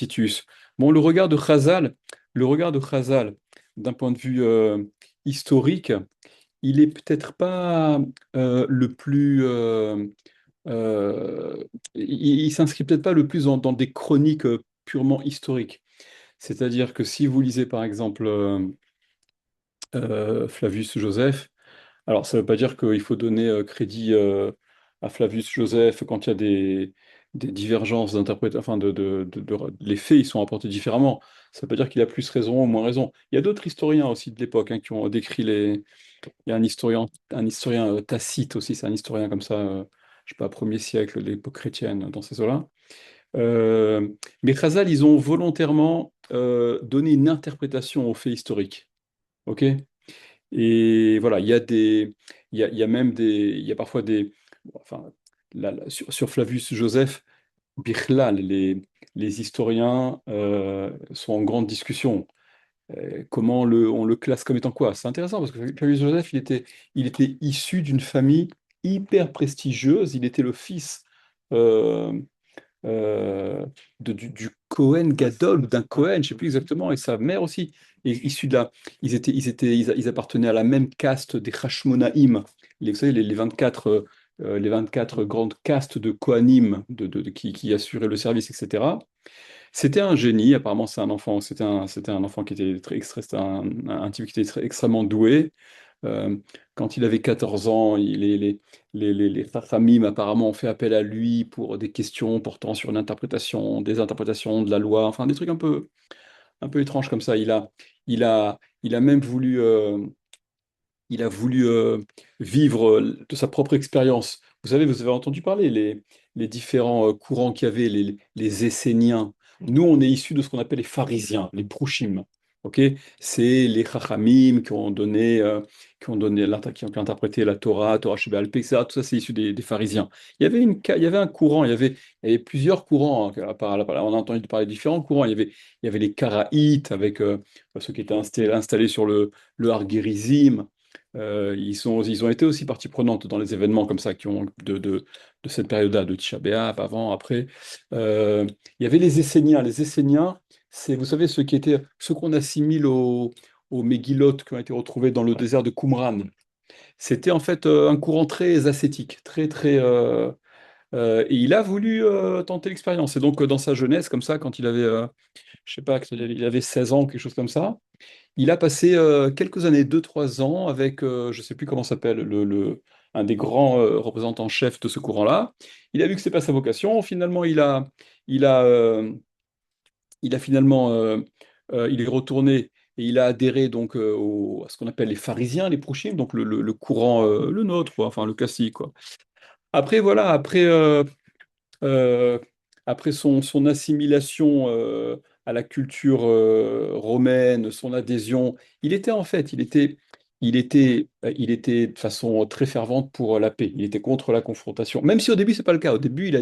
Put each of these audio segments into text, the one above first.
Tacitus. Bon, le regard de Chazal, d'un point de vue historique, il est peut-être pas le plus, euh, il s'inscrit peut-être pas le plus dans des chroniques purement historiques. C'est-à-dire que si vous lisez par exemple Flavius Joseph, alors ça ne veut pas dire qu'il faut donner crédit à Flavius Joseph quand il y a des divergences d'interprétation, enfin les faits ils sont rapportés différemment. Ça ne veut pas dire qu'il a plus raison ou moins raison. Il y a d'autres historiens aussi de l'époque qui ont décrit les. Il y a un historien Tacite aussi, c'est un historien comme ça, je sais pas, premier siècle de l'époque chrétienne, dans ces eaux-là. Euh, mais Chazal, ils ont volontairement donné une interprétation aux faits historiques. Ok? Et voilà, il y a même il y a parfois bon, enfin, sur Flavius Joseph, Bichlal, les historiens sont en grande discussion. Comment on le classe comme étant quoi? C'est intéressant parce que Flavius Joseph, il était issu d'une famille hyper prestigieuse. Il était le fils euh, euh, du Cohen Gadol ou d'un Cohen, je ne sais plus exactement, et sa mère aussi est issue de là. Ils appartenaient à la même caste des Hashmonaïm, vous savez, les 24 grandes castes de Kohanim qui assuraient le service, etc. C'était un génie, apparemment c'est un enfant, c'était un enfant qui était c'était un type qui était extrêmement doué. Euh, Quand il avait 14 ans, les Chachamim apparemment ont fait appel à lui pour des questions portant sur l'interprétation, des interprétations de la loi, enfin des trucs un peu étranges comme ça. Il a même voulu vivre de sa propre expérience. Vous avez entendu parler les différents courants qu'il y avait, les Esséniens. Nous, on est issus de ce qu'on appelle les pharisiens, les prouchim. Ok? C'est les chachamim qui ont interprété la Torah Sheba'al Peh, etc. Tout ça, c'est issu des pharisiens. Il y avait un courant, il y avait plusieurs courants, hein. On a entendu parler de différents courants. Il y avait les Karaïtes, avec ceux qui étaient installés sur le Har Gérizim. Ils ont été aussi partie prenante dans les événements comme ça de cette période-là, de Tisha B'Av, avant, après. Euh, il y avait les Esséniens. Les Esséniens, c'est, vous savez, ceux qu'on assimile aux Mégillotes qui ont été retrouvés dans le désert de Qumran. C'était en fait un courant très ascétique, très, très. Et il a voulu tenter l'expérience. Et donc, dans sa jeunesse, comme ça, quand il avait, je sais pas, il avait 16 ans, quelque chose comme ça, il a passé quelques années, 2 3 ans, avec, je ne sais plus comment s'appelle, un des grands représentants chefs de ce courant-là. Il a vu que ce n'était pas sa vocation. Finalement, il a, euh, il a finalement, il est retourné et il a adhéré donc à ce qu'on appelle les pharisiens, les prouchim, donc le courant, le nôtre, quoi, enfin le classique, quoi. Après, voilà, euh, après son assimilation à la culture romaine, son adhésion, il était de façon très fervente pour la paix. Il était contre la confrontation. Même si au début, c'est pas le cas. Au début, il a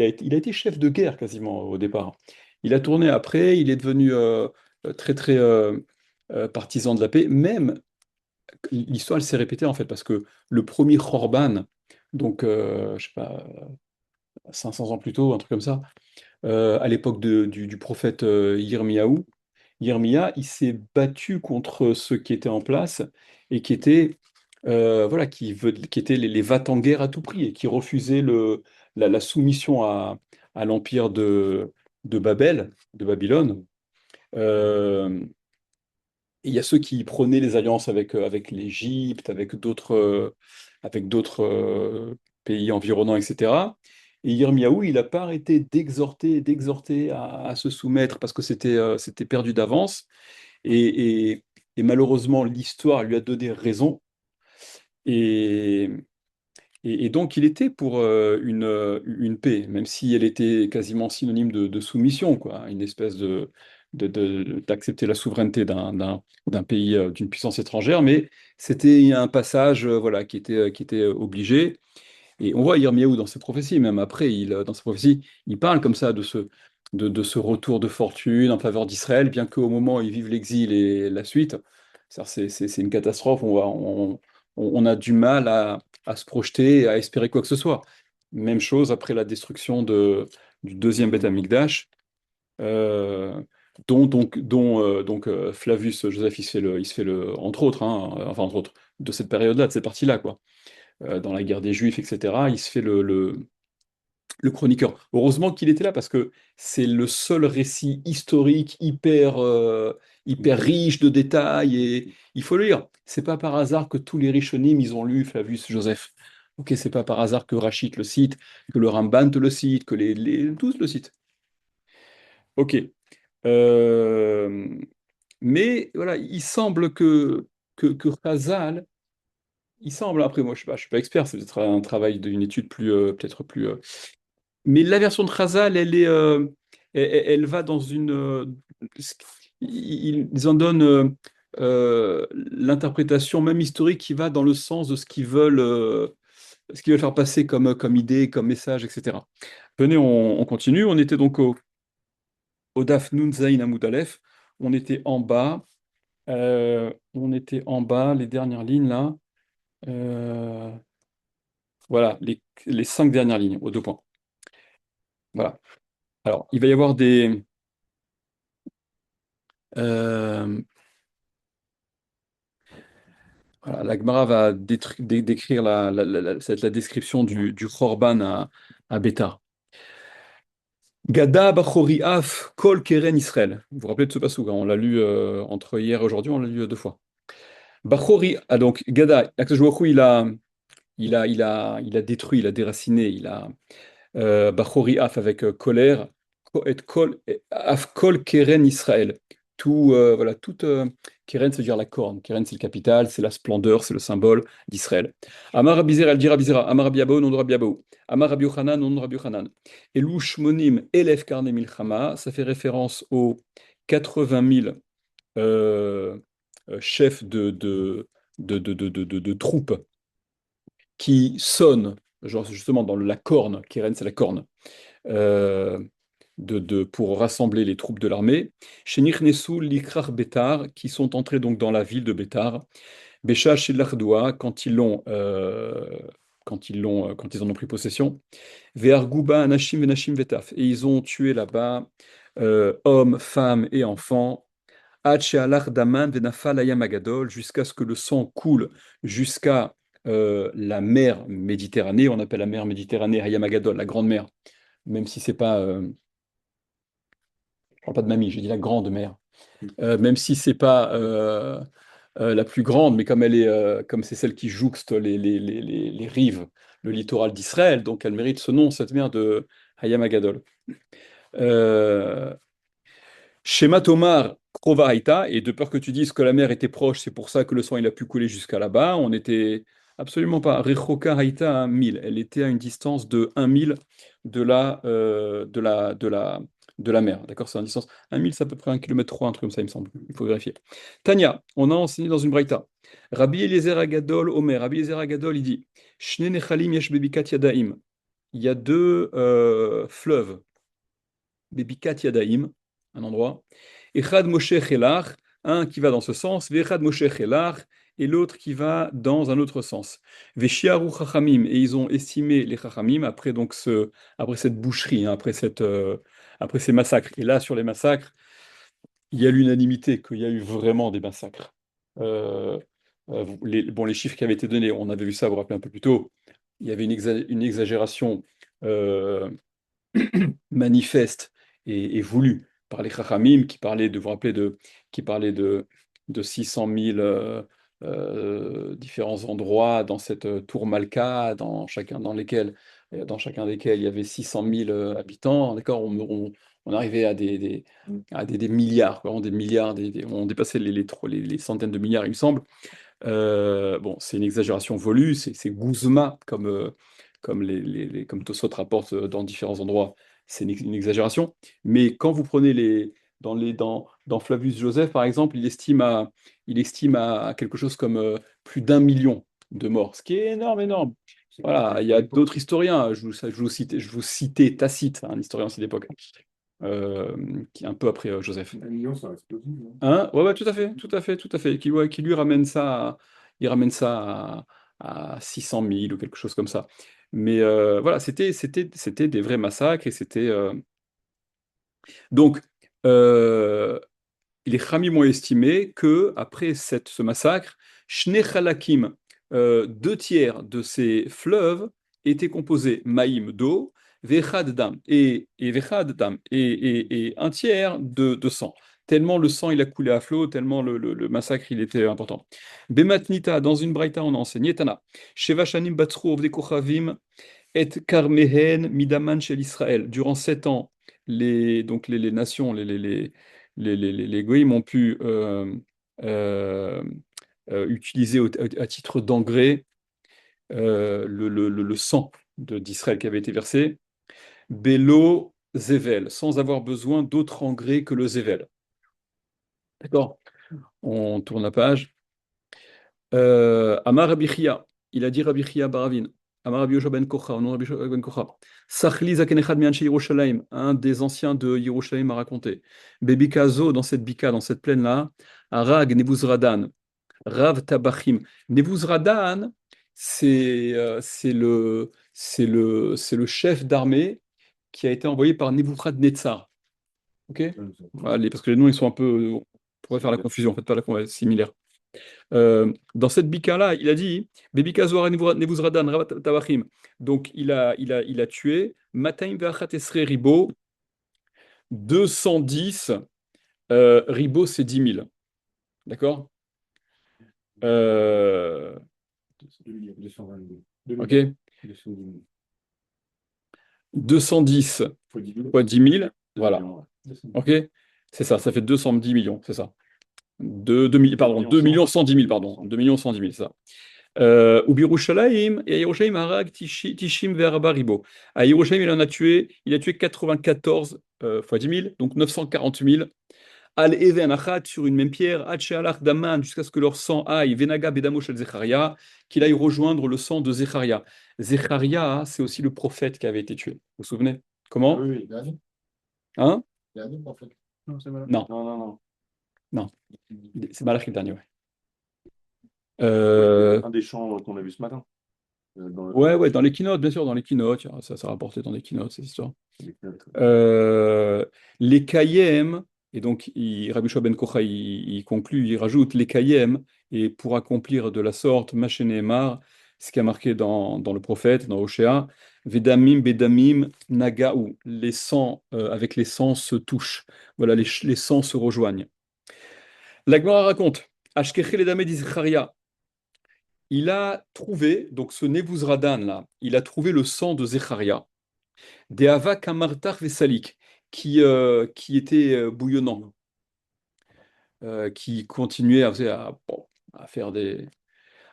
été chef de guerre quasiment au départ. Il a tourné après, il est devenu très très partisan de la paix. Même l'histoire, elle s'est répétée en fait parce que le premier Khorban, donc je sais pas, 500 ans plus tôt, un truc comme ça, à l'époque du prophète Yirmiyahu. Yirmiya, il s'est battu contre ceux qui étaient en place et qui étaient, voilà, qui étaient les va-t-en-guerre à tout prix et qui refusaient la soumission à l'empire de Babel, de Babylone. Euh, et il y a ceux qui prônaient les alliances avec l'Égypte, avec d'autres pays environnants, etc. Et Yirmiyahu, il n'a pas arrêté d'exhorter à se soumettre parce que c'était perdu d'avance. Et malheureusement, l'histoire lui a donné raison. Et, et donc, il était pour une paix, même si elle était quasiment synonyme de soumission, quoi, une espèce d'accepter la souveraineté d'un pays, d'une puissance étrangère, mais c'était un passage, voilà, qui était obligé. Et on voit Yirmiyahu dans ses prophéties, même après, dans ses prophéties, il parle comme ça de ce retour de fortune en faveur d'Israël, bien qu'au moment où ils vivent l'exil et la suite, c'est une catastrophe. On a du mal à se projeter, à espérer quoi que ce soit. Même chose après la destruction du deuxième Beth Amikdash, euh, dont Flavius Joseph, entre autres, hein, enfin entre autres, de cette période-là, de cette partie-là, quoi. Dans la guerre des Juifs, etc., il se fait le chroniqueur. Heureusement qu'il était là parce que c'est le seul récit historique hyper riche de détails et il faut le lire. C'est pas par hasard que tous les Rishonim, ils ont lu Flavius Joseph. Ok, c'est pas par hasard que Rachid le cite, que le Ramban te le cite, que tous le citent. Ok. Euh, mais voilà, il semble que Chazal, il semble, après moi je suis pas expert, c'est peut-être un travail d'une étude peut-être plus mais la version de Chazal, elle va dans une. Ils en donnent l'interprétation, même historique, qui va dans le sens de ce qu'ils veulent faire passer comme idée, comme message, etc. Venez, on continue. On était donc au Daf Nun Zayin Amud Aleph. On était en bas. On était en bas, les dernières lignes là. Euh, voilà, les 5 dernières lignes, aux 2 points. Voilà. Alors, il va y avoir des. euh, Voilà, la Gemara va décrire la description du Khorban à Bétar. Gada Bachori Af Kol Keren Israël. Vous vous rappelez de ce passage, hein, on l'a lu entre hier et aujourd'hui, on l'a lu 2 fois. Bachori, ah donc Gada, Akadosh Baruch Hu, il a détruit, il a déraciné, Bachori Af avec colère, Af Kol Keren Israël. Voilà, Keren, ça veut dire la corne. Keren, c'est le capital, c'est la splendeur, c'est le symbole d'Israël. Amar Abizer, elle dit Rabizera, Amar Abiabo, non de Rabiabo. Amar Rabbi Yochanan, non de Rabbi Yochanan. Elou Shmonim, Elef Karne Milchama, ça fait référence aux 80 000 euh, chefs de troupes qui sonnent, genre justement dans la corne. Keren, c'est la corne euh, pour rassembler les troupes de l'armée. Chez Nichnesu, Likrar Betar, qui sont entrés donc dans la ville de Betar. Bécha chez l'Ardoua, quand ils en ont pris possession. Ve'argouba Anashim Venashim Vetaf. Et ils ont tué là-bas hommes, femmes et enfants. Ad she'alach daman venafal hayam hagadol, jusqu'à ce que le sang coule jusqu'à la mer Méditerranée. On appelle la mer Méditerranée Hayam Hagadol, la grande mer, même si c'est pas je parle pas de mamie, j'ai dit la grande mer. Même si c'est pas la plus grande, mais comme c'est celle qui jouxte les rives, le littoral d'Israël, donc elle mérite ce nom, cette mer de Hayam Hagadol. Euh, Shema Tomar Krova Haïta, et de peur que tu dises que la mer était proche, c'est pour ça que le sang il a pu couler jusqu'à là-bas. On était absolument pas. Rechoka Haïta à 1000. Elle était à une distance de 1 000 de la mer. D'accord? C'est une distance. 1 000, c'est à peu près 1,3 km, un truc comme ça, il me semble. Il faut vérifier. Tania, on a enseigné dans une braïta. Rabbi Eliezer Agadol, Omer. Rabbi Eliezer Agadol, il dit Shne Nechalim Yesh Bebikat Yadaim. Il y a 2 fleuves. Bebikat Yadaim, un endroit. Echad Moshe Chelach, un qui va dans ce sens, Vechad Moshe Chelach, et l'autre qui va dans un autre sens. Veshiaru Chachamim, et ils ont estimé les Chachamim après cette boucherie, hein, après ces massacres. Et là, sur les massacres, il y a l'unanimité qu'il y a eu vraiment des massacres. Euh, les chiffres qui avaient été donnés, on avait vu ça, vous vous rappelez un peu plus tôt, il y avait une exagération euh, manifeste et voulu par les Chachamim qui parlaient vous rappeler de 600 000 différents endroits dans cette tour Malka, dans chacun desquels il y avait 600 000 habitants. D'accord, on arrivait à des milliards, vraiment des milliards, on dépassait les centaines de milliards, il me semble. Bon, c'est une exagération volue, c'est Guzma, comme Tosot rapporte dans différents endroits, c'est une exagération. Mais quand vous prenez dans Flavius Joseph, par exemple, il estime à quelque chose comme plus d'1 million de morts, ce qui est énorme, énorme. Voilà, il y a d'autres historiens, je vous citais Tacite, un historien aussi d'époque, qui est un peu après Joseph. 1 million, ça explose. Hein? Ouais, ouais, tout à fait, tout à fait, tout à fait. Qui lui ramène ça, il ramène ça à 600 000 ou quelque chose comme ça. Mais voilà, c'était des vrais massacres et c'était donc. euh, les Khamim ont estimé que après ce massacre, Shnei Chalakim, deux tiers de ces fleuves étaient composés maïm d'eau, vechad dam vechad dam et un tiers de sang. Tellement le sang il a coulé à flot, tellement le massacre il était important. Bematnita, dans une braïta on a enseigné Tana, Sheva shanim batzru ovdei kochavim et Karmehen Midaman shel Israël. Durant 7 ans, les nations, les goïms ont pu euh, utiliser à titre d'engrais le sang d'Israël qui avait été versé. Bélo Zével, sans avoir besoin d'autre engrais que le Zével. D'accord? On tourne la page. Amar Rabbi Chia, il a dit Rabbi Chia Baravin, Amar Rabbi Yoshua ben Kocha, non Rabbi Yoshua ben Kocha, Sachli Zaken Echad Mian Shel Yerushalayim, un des anciens de Yerushalayim a raconté, Bebikazo, dans cette bika, dans cette plaine-là, Arag Nebuzradan, Rav Tabachim. Nebuzradan, c'est le chef d'armée qui a été envoyé par Nebuchadnezzar. Ok? Voilà, parce que les noms, ils sont un peu, on pourrait faire la confusion, en fait, pas la similaire. Dans cette bika-là, il a dit Bebika Zohar Nebuzradan Ravat Tabachim. Donc, il a tué Mataim Ve'achat Esrei Ribo, 210 Ribo, c'est 10 000. D'accord? Euh, 222. ok? 210 210 fois 10 000, voilà. millions. Ok? C'est ça, ça fait 210 millions, c'est ça. 2, pardon, 2 millions 110 000, pardon. 2 millions 110 000, c'est ça. Ou Birushalayim, et à Yerushalayim, Harag, Tishim, Verba, Ribo. À Yerushalayim, il a tué 94 fois 10 000, donc 940 000. Al Even Achat, sur une même pierre, Alach Daman, jusqu'à ce que leur sang aille, Venaga Bedamo Shel Zecharia, qu'il aille rejoindre le sang de Zecharia. Zecharia, c'est aussi le prophète qui avait été tué. Vous vous souvenez? Ah Comment? oui, oui, dernier. Hein? Dernier, en fait. Non, c'est malin. Non, Non, non, non. non. C'est Malachie le dernier, ouais. Ouais, Euh, un des chants qu'on a vu ce matin. ouais, ouais, dans les keynotes, bien sûr, dans les keynotes, ça rapportait dans les keynotes, cette histoire. Avec notre- Euh, les Kayem, et donc Rabbi Shua ben Kocha, il conclut, il rajoute les Kayem, et pour accomplir de la sorte, Machénémar, ce qui a marqué dans le prophète, dans Oshéa, Vedamim, Bedamim, Nagaou, les sangs, avec les sangs se touchent. Voilà, les sangs se rejoignent. La Gemara raconte, Ashkeche les damé d'Izcharia, il a trouvé, donc ce Nebuzradan là, il a trouvé le sang de Zecharia. Des Hava Kamartar Vesalik, qui était bouillonnant, qui continuait bon, à faire des.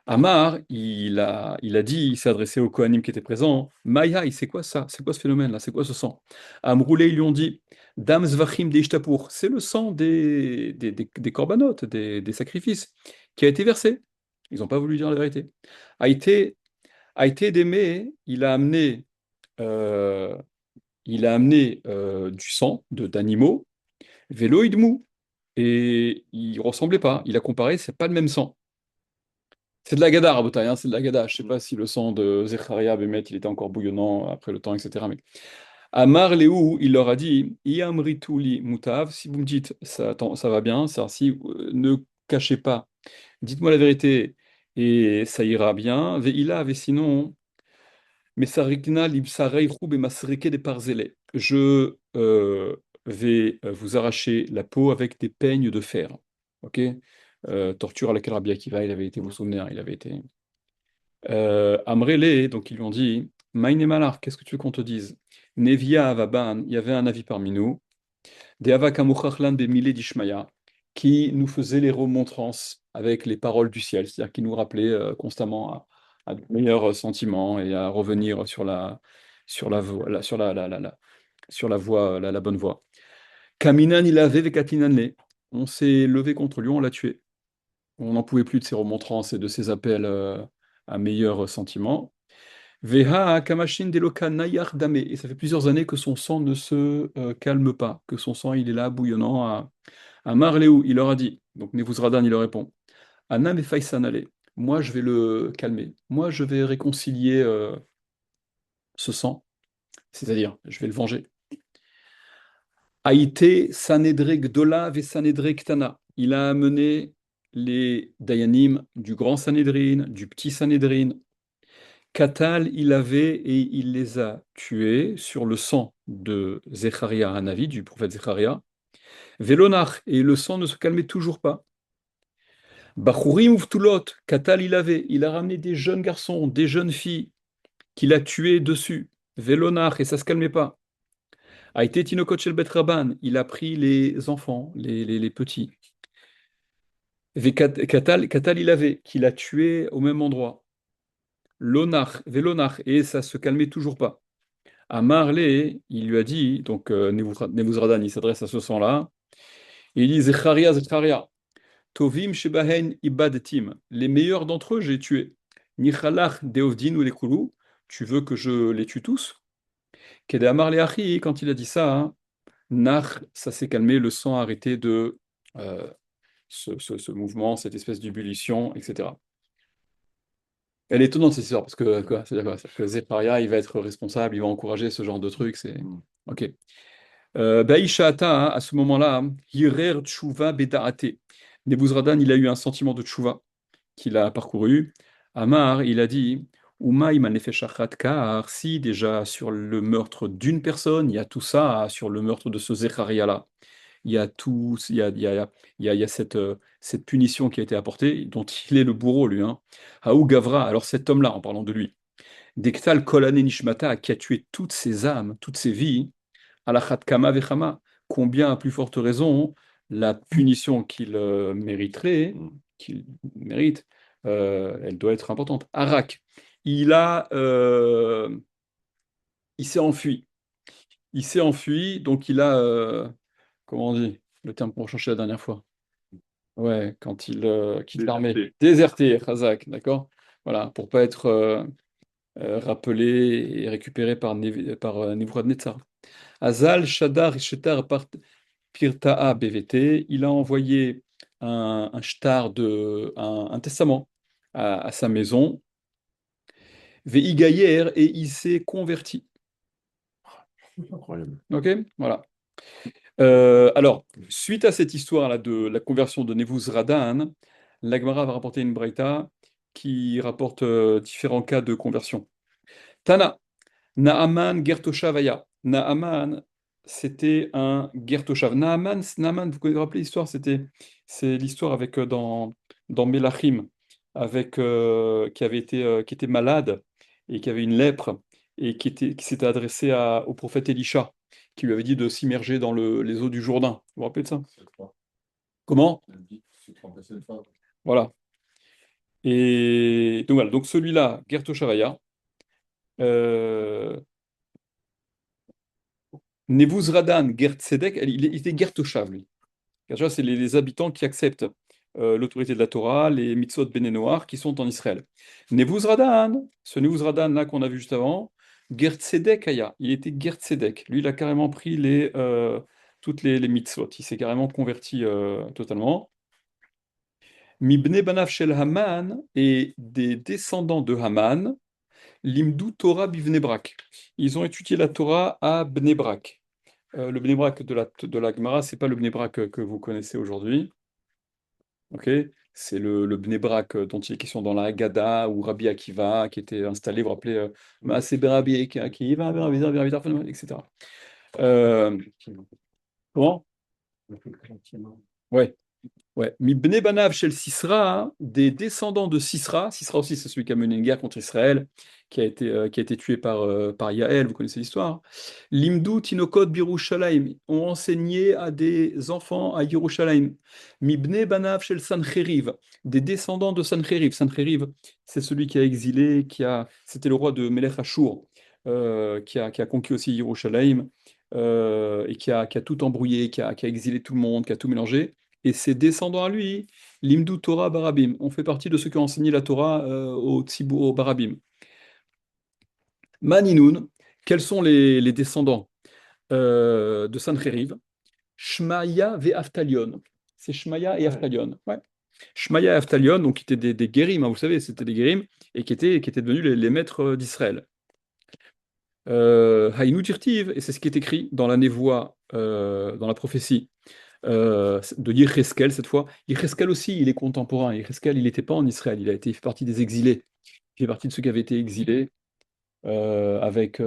Amar, il a dit, il s'est adressé aux Kohanim qui étaient présents, Maïa, c'est quoi ça? C'est quoi ce phénomène-là? C'est quoi ce sang? Amroulé, ils lui ont dit, Dam Zvachim des Ishtapour, c'est le sang des corbanotes, des sacrifices, qui a été versé. Ils n'ont pas voulu dire la vérité. A été d'aimer, euh, du sang d'animaux, vélo idmou, et il ressemblait pas. Il a comparé, c'est pas le même sang. C'est de la gada, Rabotai, hein, c'est de la gada. Je sais pas si le sang de Zecharia Bémet, il était encore bouillonnant après le temps, etc. Mais Amar Léou, il leur a dit, Iamrituli mutav, si vous me dites ça, ça va bien, ça, si ne cachez pas, dites-moi la vérité et ça ira bien. Veila, sinon. Mesarikna libsareichou bemasreke de parzele. Je vais vous arracher la peau avec des peignes de fer. Ok? Torture à laquelle Rabbi Akiva, il avait été, vous vous souvenez, hein, il avait été. Amrele, donc ils lui ont dit, Maïne Malar, qu'est-ce que tu veux qu'on te dise? Nevia Avaban, il y avait un avis parmi nous, des Avakamuchachlan Bemile d'Ishmaya, qui nous faisait les remontrances avec les paroles du ciel, c'est-à-dire qui nous rappelait constamment à de meilleurs sentiments et à revenir sur la voie, sur la voie, la bonne voie. Kaminan il avait vekatinanle. On s'est levé contre lui, on l'a tué. On n'en pouvait plus de ses remontrances et de ses appels à meilleurs sentiments. Veha kamashin deloka nayar dame. Et ça fait plusieurs années que son sang ne se calme pas, que son sang il est là bouillonnant à Marléou. Il leur a dit, donc Nebuzradan il leur répond, Anam et Faïsan, allez, moi je vais le calmer, moi je vais réconcilier ce sang, c'est-à-dire, je vais le venger. Haïté Sanedre Gdola ve Sanedre Ktana. Il a amené les Dayanim du grand Sanhedrin, du petit Sanhedrin. Katal, il avait et il les a tués sur le sang de Zecharia Hanavi, du prophète Zecharia. Velonach, et le sang ne se calmait toujours pas. Bachurim Uftulot, Katal, il a ramené des jeunes garçons, des jeunes filles, qu'il a tués dessus. Velonach, et ça se calmait pas. A été Tinokot Shel Bet Rabban, il a pris les enfants, les petits. Katal, qu'il a tué au même endroit. Lonach, Velonach, et ça se calmait toujours pas. À Marley, il lui a dit, donc Nebuzradan, il s'adresse à ce sang-là, et il dit Zecharia, Zecharia, Tovim Shebahen Ibadetim, les meilleurs d'entre eux j'ai tués. Nichalach Deovdin ou les Koulou, tu veux que je les tue tous? Kede Amar Achi, quand il a dit ça, hein, Nach, ça s'est calmé, le sang a arrêté de euh, ce mouvement, cette espèce d'ébullition, etc. Elle est étonnante cette histoire, parce que quoi, c'est-à-dire quoi? C'est-à-dire que Zecharia, il va être responsable, il va encourager ce genre de truc, c'est... Ok. Baïshata, à ce moment-là, Hirer Tshuva Bedaate. Nebuzradan, il a eu un sentiment de Tshuva qu'il a parcouru. Amar, il a dit, Uma imanefeshachat car si déjà sur le meurtre d'une personne, il y a tout ça, sur le meurtre de ce Zecharia-là, il y a tout, il y a cette punition qui a été apportée, dont il est le bourreau, lui. Hein. Haou Gavra, alors cet homme-là, en parlant de lui, Dektal Kolane Nishmata, qui a tué toutes ses âmes, toutes ses vies, Alachat Kama Vechama, combien à plus forte raison la punition qu'il mériterait, qu'il mérite, elle doit être importante. Arak, il a, il s'est enfui. Il s'est enfui, donc il a, comment on dit, le terme qu'on cherchait la dernière fois. Ouais, quand il quitte l'armée. Déserté, Khazak, d'accord? Voilà, pour pas être rappelé et récupéré par Nebuchadnezzar. Azal, Shadar, Shetar, Pirta'a BVT, il a envoyé un shtar un testament à sa maison, Veigayer, et il s'est converti. Incroyable. Ok, voilà. Alors, suite à cette histoire-là de la conversion de Nebuzradan, la Gemara va rapporter une braïta qui rapporte différents cas de conversion. Tana, Naaman Gertoshavaya. Naaman, c'était un Gertoshav. Naaman, vous rappelez l'histoire, c'est l'histoire avec dans Melachim, avec qui était malade et qui avait une lèpre et qui s'était adressé au prophète Élisha, qui lui avait dit de s'immerger dans les eaux du Jourdain. Vous vous rappelez de ça? Comment? Voilà. Et donc voilà, donc celui-là, Gertoshavaya, Nebuzradan Gertzedek, il était Gertoshav, lui. Gertoshav, c'est les habitants qui acceptent l'autorité de la Torah, les mitzvot bénénoirs qui sont en Israël. Nebuzradan, ce Nebuzradan-là qu'on a vu juste avant, Gertzedek Aya, il était Gertzedek. Lui, il a carrément pris toutes les mitzvot. Il s'est carrément converti totalement. Mibne Banav Shel Haman et des descendants de Haman, Limdu Torah Bivnebrak. Ils ont étudié la Torah à Bnebrak. Le Bnei-Brak de la Gemara, c'est pas le Bnei-Brak que vous connaissez aujourd'hui. Ok, c'est le Bnei-Brak dont il est question dans la Haggadah ou Rabbi Akiva qui était installé, vous vous rappelez, c'est Rabbi Akiva, etc. Euh, comment? Ouais. Ouais, Mi Bnei Banav Shel Sisra, des descendants de Sisra. Sisra aussi, c'est celui qui a mené une guerre contre Israël, qui a été tué par Yaël, vous connaissez l'histoire. Limdu Tinokot Birushalayim ont enseigné à des enfants à Yerushalayim. Mi Bnei Banav Shel Sancheriv, des descendants de Sancheriv. Sancheriv, c'est celui qui a exilé, c'était le roi de Melech Ashur, qui a conquis aussi Yerushalayim, et qui a tout embrouillé, qui a exilé tout le monde, qui a tout mélangé. Et ses descendants à lui, l'Imdu Torah Barabim, on fait partie de ceux qui ont enseigné la Torah au Barabim. Maninoun, quels sont les descendants de Sancheriv? Shmaya ve Aftalion. C'est Shmaya et Aftalion. Ouais. Shmaya et Aftalion, donc qui étaient des guérim, hein, vous savez, c'était des guérim, et qui étaient devenus les maîtres d'Israël. Haïnu Tirtiv, et c'est ce qui est écrit dans la névoie, dans la prophétie de Yéhezkel cette fois. Yéhezkel aussi, il est contemporain. Yéhezkel, il n'était pas en Israël, il fait partie des exilés. Il fait partie de ceux qui avaient été exilés avec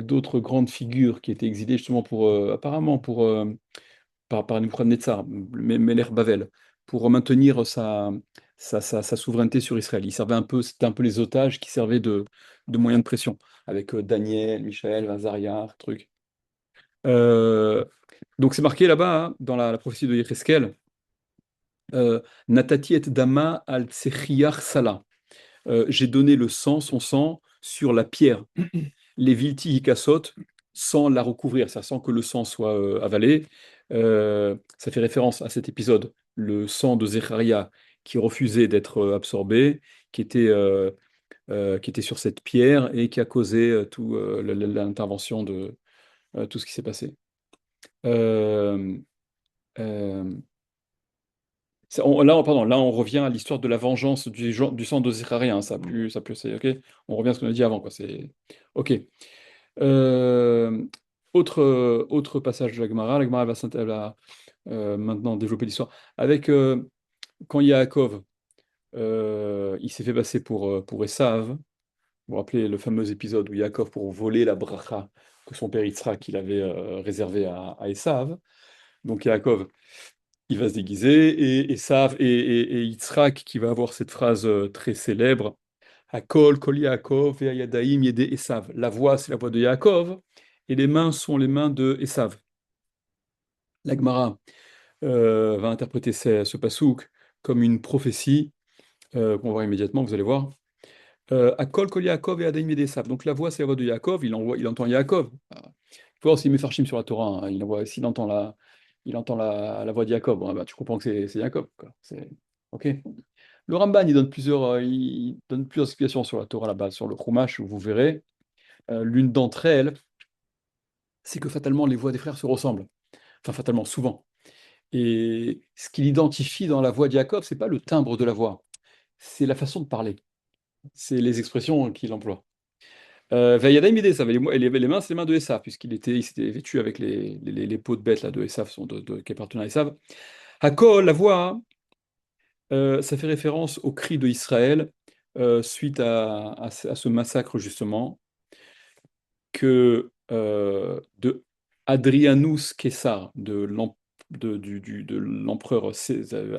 d'autres grandes figures qui étaient exilées justement apparemment par Nebuchadnezzar, Melech Bavel, pour maintenir sa souveraineté sur Israël. C'était un peu les otages qui servaient de moyen de pression, avec Daniel, Michaël, Azaria, truc. Euh, donc c'est marqué là-bas, hein, dans la prophétie de Yéhezkel, Natati et Dama al Tsechiach Sala. J'ai donné le sang, son sang, sur la pierre. Les vilti hikasot, sans la recouvrir, ça sans que le sang soit avalé. Ça fait référence à cet épisode, le sang de Zecharia qui refusait d'être absorbé, qui était sur cette pierre et qui a causé l'intervention de tout ce qui s'est passé. Euh, euh, là, on revient à l'histoire de la vengeance du sang de Zecharia, hein, c'est ok. On revient à ce qu'on a dit avant, quoi. C'est ok. Euh, autre passage de la Gemara elle va maintenant développer l'histoire. Avec quand Yaakov, il s'est fait passer pour Esav, vous vous rappelez le fameux épisode où Yaakov, pour voler la bracha que son père Yitzhak il avait réservée à Esav, donc Yaakov, il va se déguiser, et Esav et Yitzhak qui va avoir cette phrase très célèbre, Hakol, Kol Yaakov, et Yadaim, Yede Esav. La voix, c'est la voix de Yaakov, et les mains sont les mains de Esav. La Gemara va interpréter ce pasouk comme une prophétie qu'on va voir immédiatement, vous allez voir. Hakol, Kol Yaakov, et Yadaim, Yede Esav. Donc la voix, c'est la voix de Yaakov, il entend Yaakov. Il faut voir s'il met Farshim sur la Torah, hein. S'il entend la voix de Yaakov, bon, bah, tu comprends que c'est Yaakov, quoi. Ok. Le Ramban, il donne plusieurs explications sur la Torah là-bas, sur le Chumash, où vous verrez. L'une d'entre elles, c'est que fatalement, les voix des frères se ressemblent. Enfin, fatalement, souvent. Et ce qu'il identifie dans la voix de Jacob, c'est pas le timbre de la voix, c'est la façon de parler. C'est les expressions qu'il emploie. Vayadaim Idé, ça, les mains, c'est les mains de Esav, il s'était vêtu avec les peaux de bêtes là, de Esav, qui appartenaient à Esav. Hakol, la voix, ça fait référence au cri de Israël suite à ce massacre, justement, de Adrianus Caesar, de l'empereur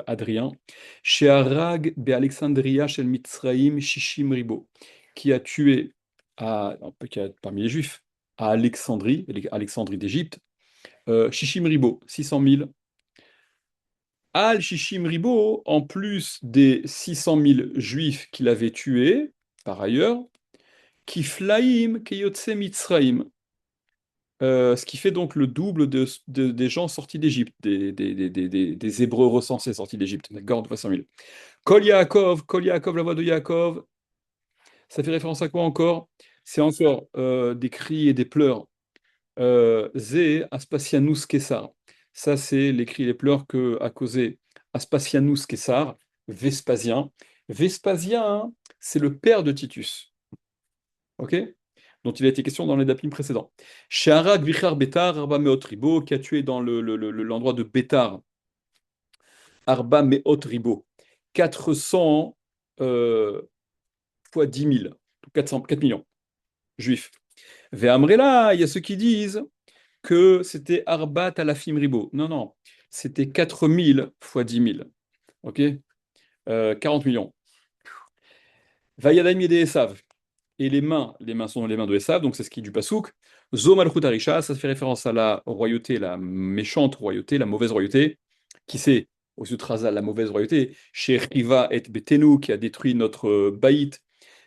Adrien, chez Arag be Alexandria shel Mitzraim Shishim Ribo, qui a tué parmi les Juifs à Alexandrie d'Égypte, Shishim Ribo, 600 000. Al Shishim Ribo, en plus des 600 000 Juifs qu'il avait tués, par ailleurs, Kiflaim Keyotse Mitzraim, ce qui fait donc le double des gens sortis d'Égypte, des Hébreux recensés sortis d'Égypte. D'accord, 300 000. Kol Yaakov, la voix de Yaakov, ça fait référence à quoi encore? C'est encore des cris et des pleurs. Zé Aspasianus Caesar. Ça, c'est les cris et les pleurs que a causé Aspasianus Caesar, Vespasien. Vespasien, c'est le père de Titus. Ok? Dont il a été question dans les dapim précédents. Sheharak Vichar Betar, Arba Meot Ribo, qui a tué dans l'endroit de Betar, Arba Meot Ribo, 400 fois 10 000, 4 millions juifs. Ve'amrela, il y a ceux qui disent que c'était Arba Talafim Ribo. Non, non, c'était 4 000 fois 10 000. Ok? 40 millions. Vayadam Yede Esav. Et les mains sont les mains de Esav, donc c'est ce qui est du Pasouk. Zo Malchut Arisha, ça fait référence à la royauté, la méchante royauté, la mauvaise royauté. Qui c'est, au Sutraza, la mauvaise royauté? Chez Riva et Betenu, qui a détruit notre baït.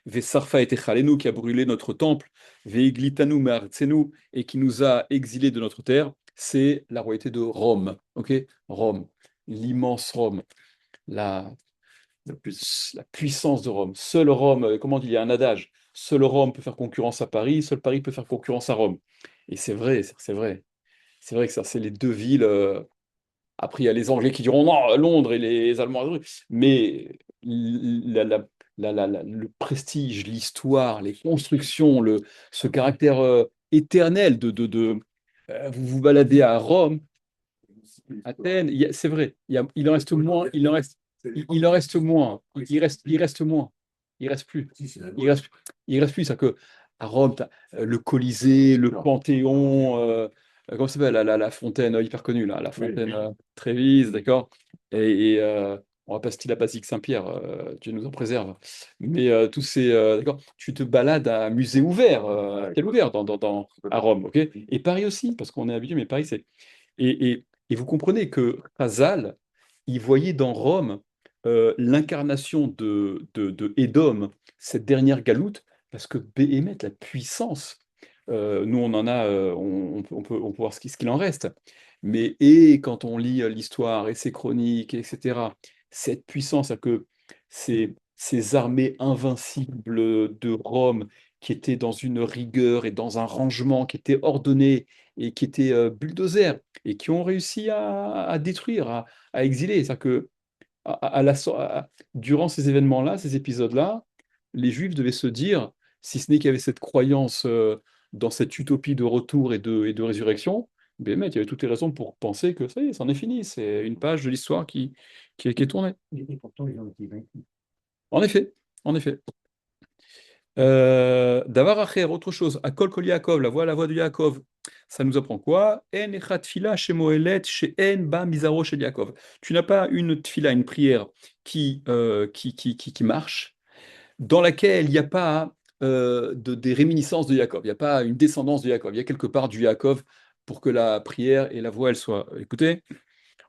Vesarfa et Echalenu, qui a brûlé notre temple. Veiglitanu Me'artsenu, et qui nous a exilés de notre terre. C'est la royauté de Rome. Ok? Rome, l'immense Rome. La, la puissance de Rome. Seul Rome, comment il y a un adage, seul Rome peut faire concurrence à Paris, seul Paris peut faire concurrence à Rome. Et c'est vrai, c'est vrai. C'est vrai que ça, c'est les deux villes. Après, il y a les Anglais qui diront non, Londres et les Allemands. Mais le prestige, l'histoire, les constructions, ce caractère éternel vous vous baladez à Rome, Athènes, c'est vrai, il en reste moins, il en reste moins, il reste moins, il reste plus, il reste plus, c'est que à Rome, t'as, le Colisée, le Panthéon, comment ça s'appelle, la fontaine hyper connue, là, la fontaine Trévise, d'accord, et on va pas citer la basilique Saint-Pierre, Dieu nous en préserve, mais tous ces, d'accord, tu te balades à musée ouvert, à ciel ouvert à Rome, ok, et Paris aussi, parce qu'on est habitué, mais Paris c'est et vous comprenez que Chazal, il voyait dans Rome l'incarnation de Édom, cette dernière galoute, parce que Béhémeth, la puissance, nous on en a, on peut voir ce qu'il en reste. Mais et quand on lit l'histoire et ses chroniques, etc., cette puissance, c'est que ces armées invincibles de Rome qui étaient dans une rigueur et dans un rangement qui était ordonné et qui étaient bulldozer et qui ont réussi à détruire, à exiler. C'est-à-dire que à la so- à- durant ces événements-là, ces épisodes-là, les Juifs devaient se dire, si ce n'est qu'il y avait cette croyance dans cette utopie de retour et de résurrection, ben, mec, il y avait toutes les raisons pour penser que ça y est, c'en est fini. C'est une page de l'histoire qui est tournée. Et pourtant, ils ont été vaincus. En effet, en effet. Davar acher, autre chose. Akol kol Yaakov, la voix de Yaakov. Ça nous apprend quoi? En echat tfila chez Moelet, chez En ba mizaro chez Yaakov. Tu n'as pas une tfila, une prière qui marche, dans laquelle il n'y a pas des réminiscences de Yaakov. Il n'y a pas une descendance de Yaakov. Il y a quelque part du Yaakov pour que la prière et la voix, elles soient. Écoutez,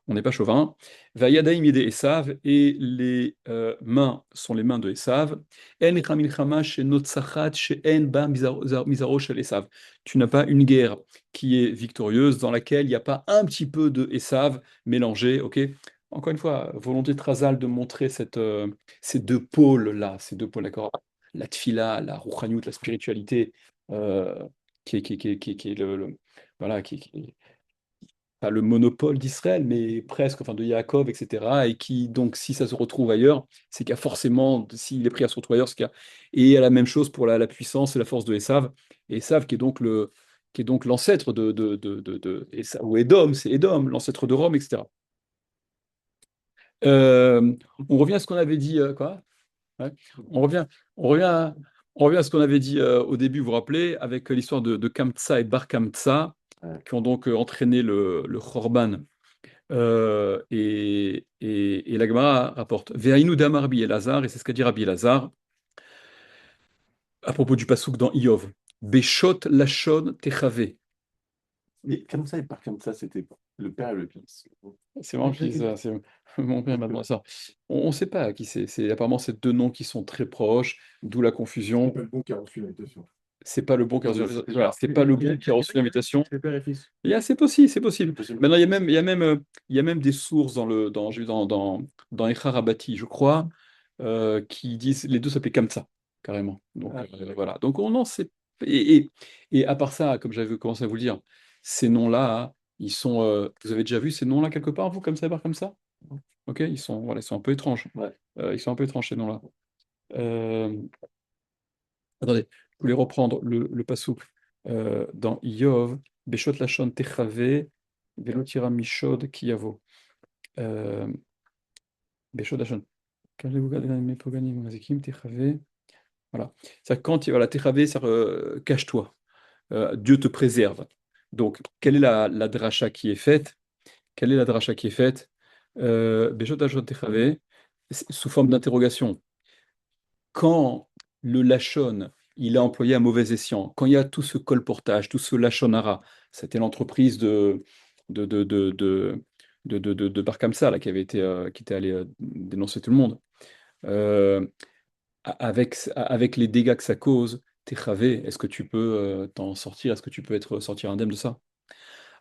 on n'est pas chauvin. Vayadaim yede Esav, et les mains sont les mains de Esav. En milchama shenotzachat she'en ba mizaro shel Esav. Tu n'as pas une guerre qui est victorieuse dans laquelle il n'y a pas un petit peu de Esav mélangé, ok? Encore une fois, volonté Trazal de montrer ces deux pôles-là, ces deux pôles, d'accord? La tfila, la rouchaniout, la spiritualité, euh, qui est voilà, qui pas le monopole d'Israël, mais presque, enfin de Yaakov, etc. Et qui, donc, si ça se retrouve ailleurs, c'est qu'il y a forcément, s'il est pris à se retrouver ailleurs, c'est qu'il y a... Et il y a la même chose pour la puissance et la force de Esav. Et Esav, qui est donc l'ancêtre ou Édom, c'est Édom, l'ancêtre de Rome, etc. On revient à ce qu'on avait dit, quoi? Ouais. On revient, on revient, on revient à ce qu'on avait dit au début, vous vous rappelez, avec l'histoire de Kamtsa et Bar Kamtsa, qui ont donc entraîné le Khorban. Et la Gemara rapporte Ve'ainu damar Rabbi Elazar, et c'est ce qu'a dit Rabbi Elazar à propos du passouk dans Iyov. Beshot lachon techave. Mais comme ça, et pas comme ça, c'était le père et le fils. C'est marrant que je dise ça. Mon père m'a demandé ça. On ne sait pas qui c'est. Apparemment, c'est deux noms qui sont très proches, d'où la C'est confusion. pas le bon qui a reçu l'invitation. C'est pas le bon qui a reçu Non, l'invitation. Voilà, c'est pas le bon qui a reçu l'invitation. c'est père et fils. C'est possible, c'est possible. C'est possible. Maintenant, il y a même des sources j'ai vu dans Echar Rabati, je crois, qui disent les deux s'appelaient comme ça, carrément. Donc Ah, voilà. Donc on en sait. Et, et, et à part ça, comme j'avais commencé à vous le dire, ces noms-là, hein, ils sont. Vous avez déjà vu ces noms-là quelque part, vous, comme ça, barre comme ça? Ok, voilà, ils sont un peu étranges. ouais. Ils sont un peu étranges ces noms-là. Euh, Attendez, je voulais reprendre le passouk dans Iyov, Beshot Lachon Techave, Velotira Mishod Kiyavo. Euh, Beshot Lachon. Voilà. C'est quand voilà, Techave, c'est cache-toi. Dieu te préserve. Donc, quelle est la dracha qui est faite? Quelle est la dracha qui est faite? Beshot Lachon Techave, sous forme d'interrogation. Quand le lachon, il est employé à mauvais escient, quand il y a tout ce colportage, tout ce lachonara, c'était l'entreprise de, de, de, de, de Bar Kamsa, là, qui était allé dénoncer tout le monde. Euh, avec les dégâts que ça cause, t'es chavé, est-ce que tu peux t'en sortir? Est-ce que tu peux sortir indemne de ça?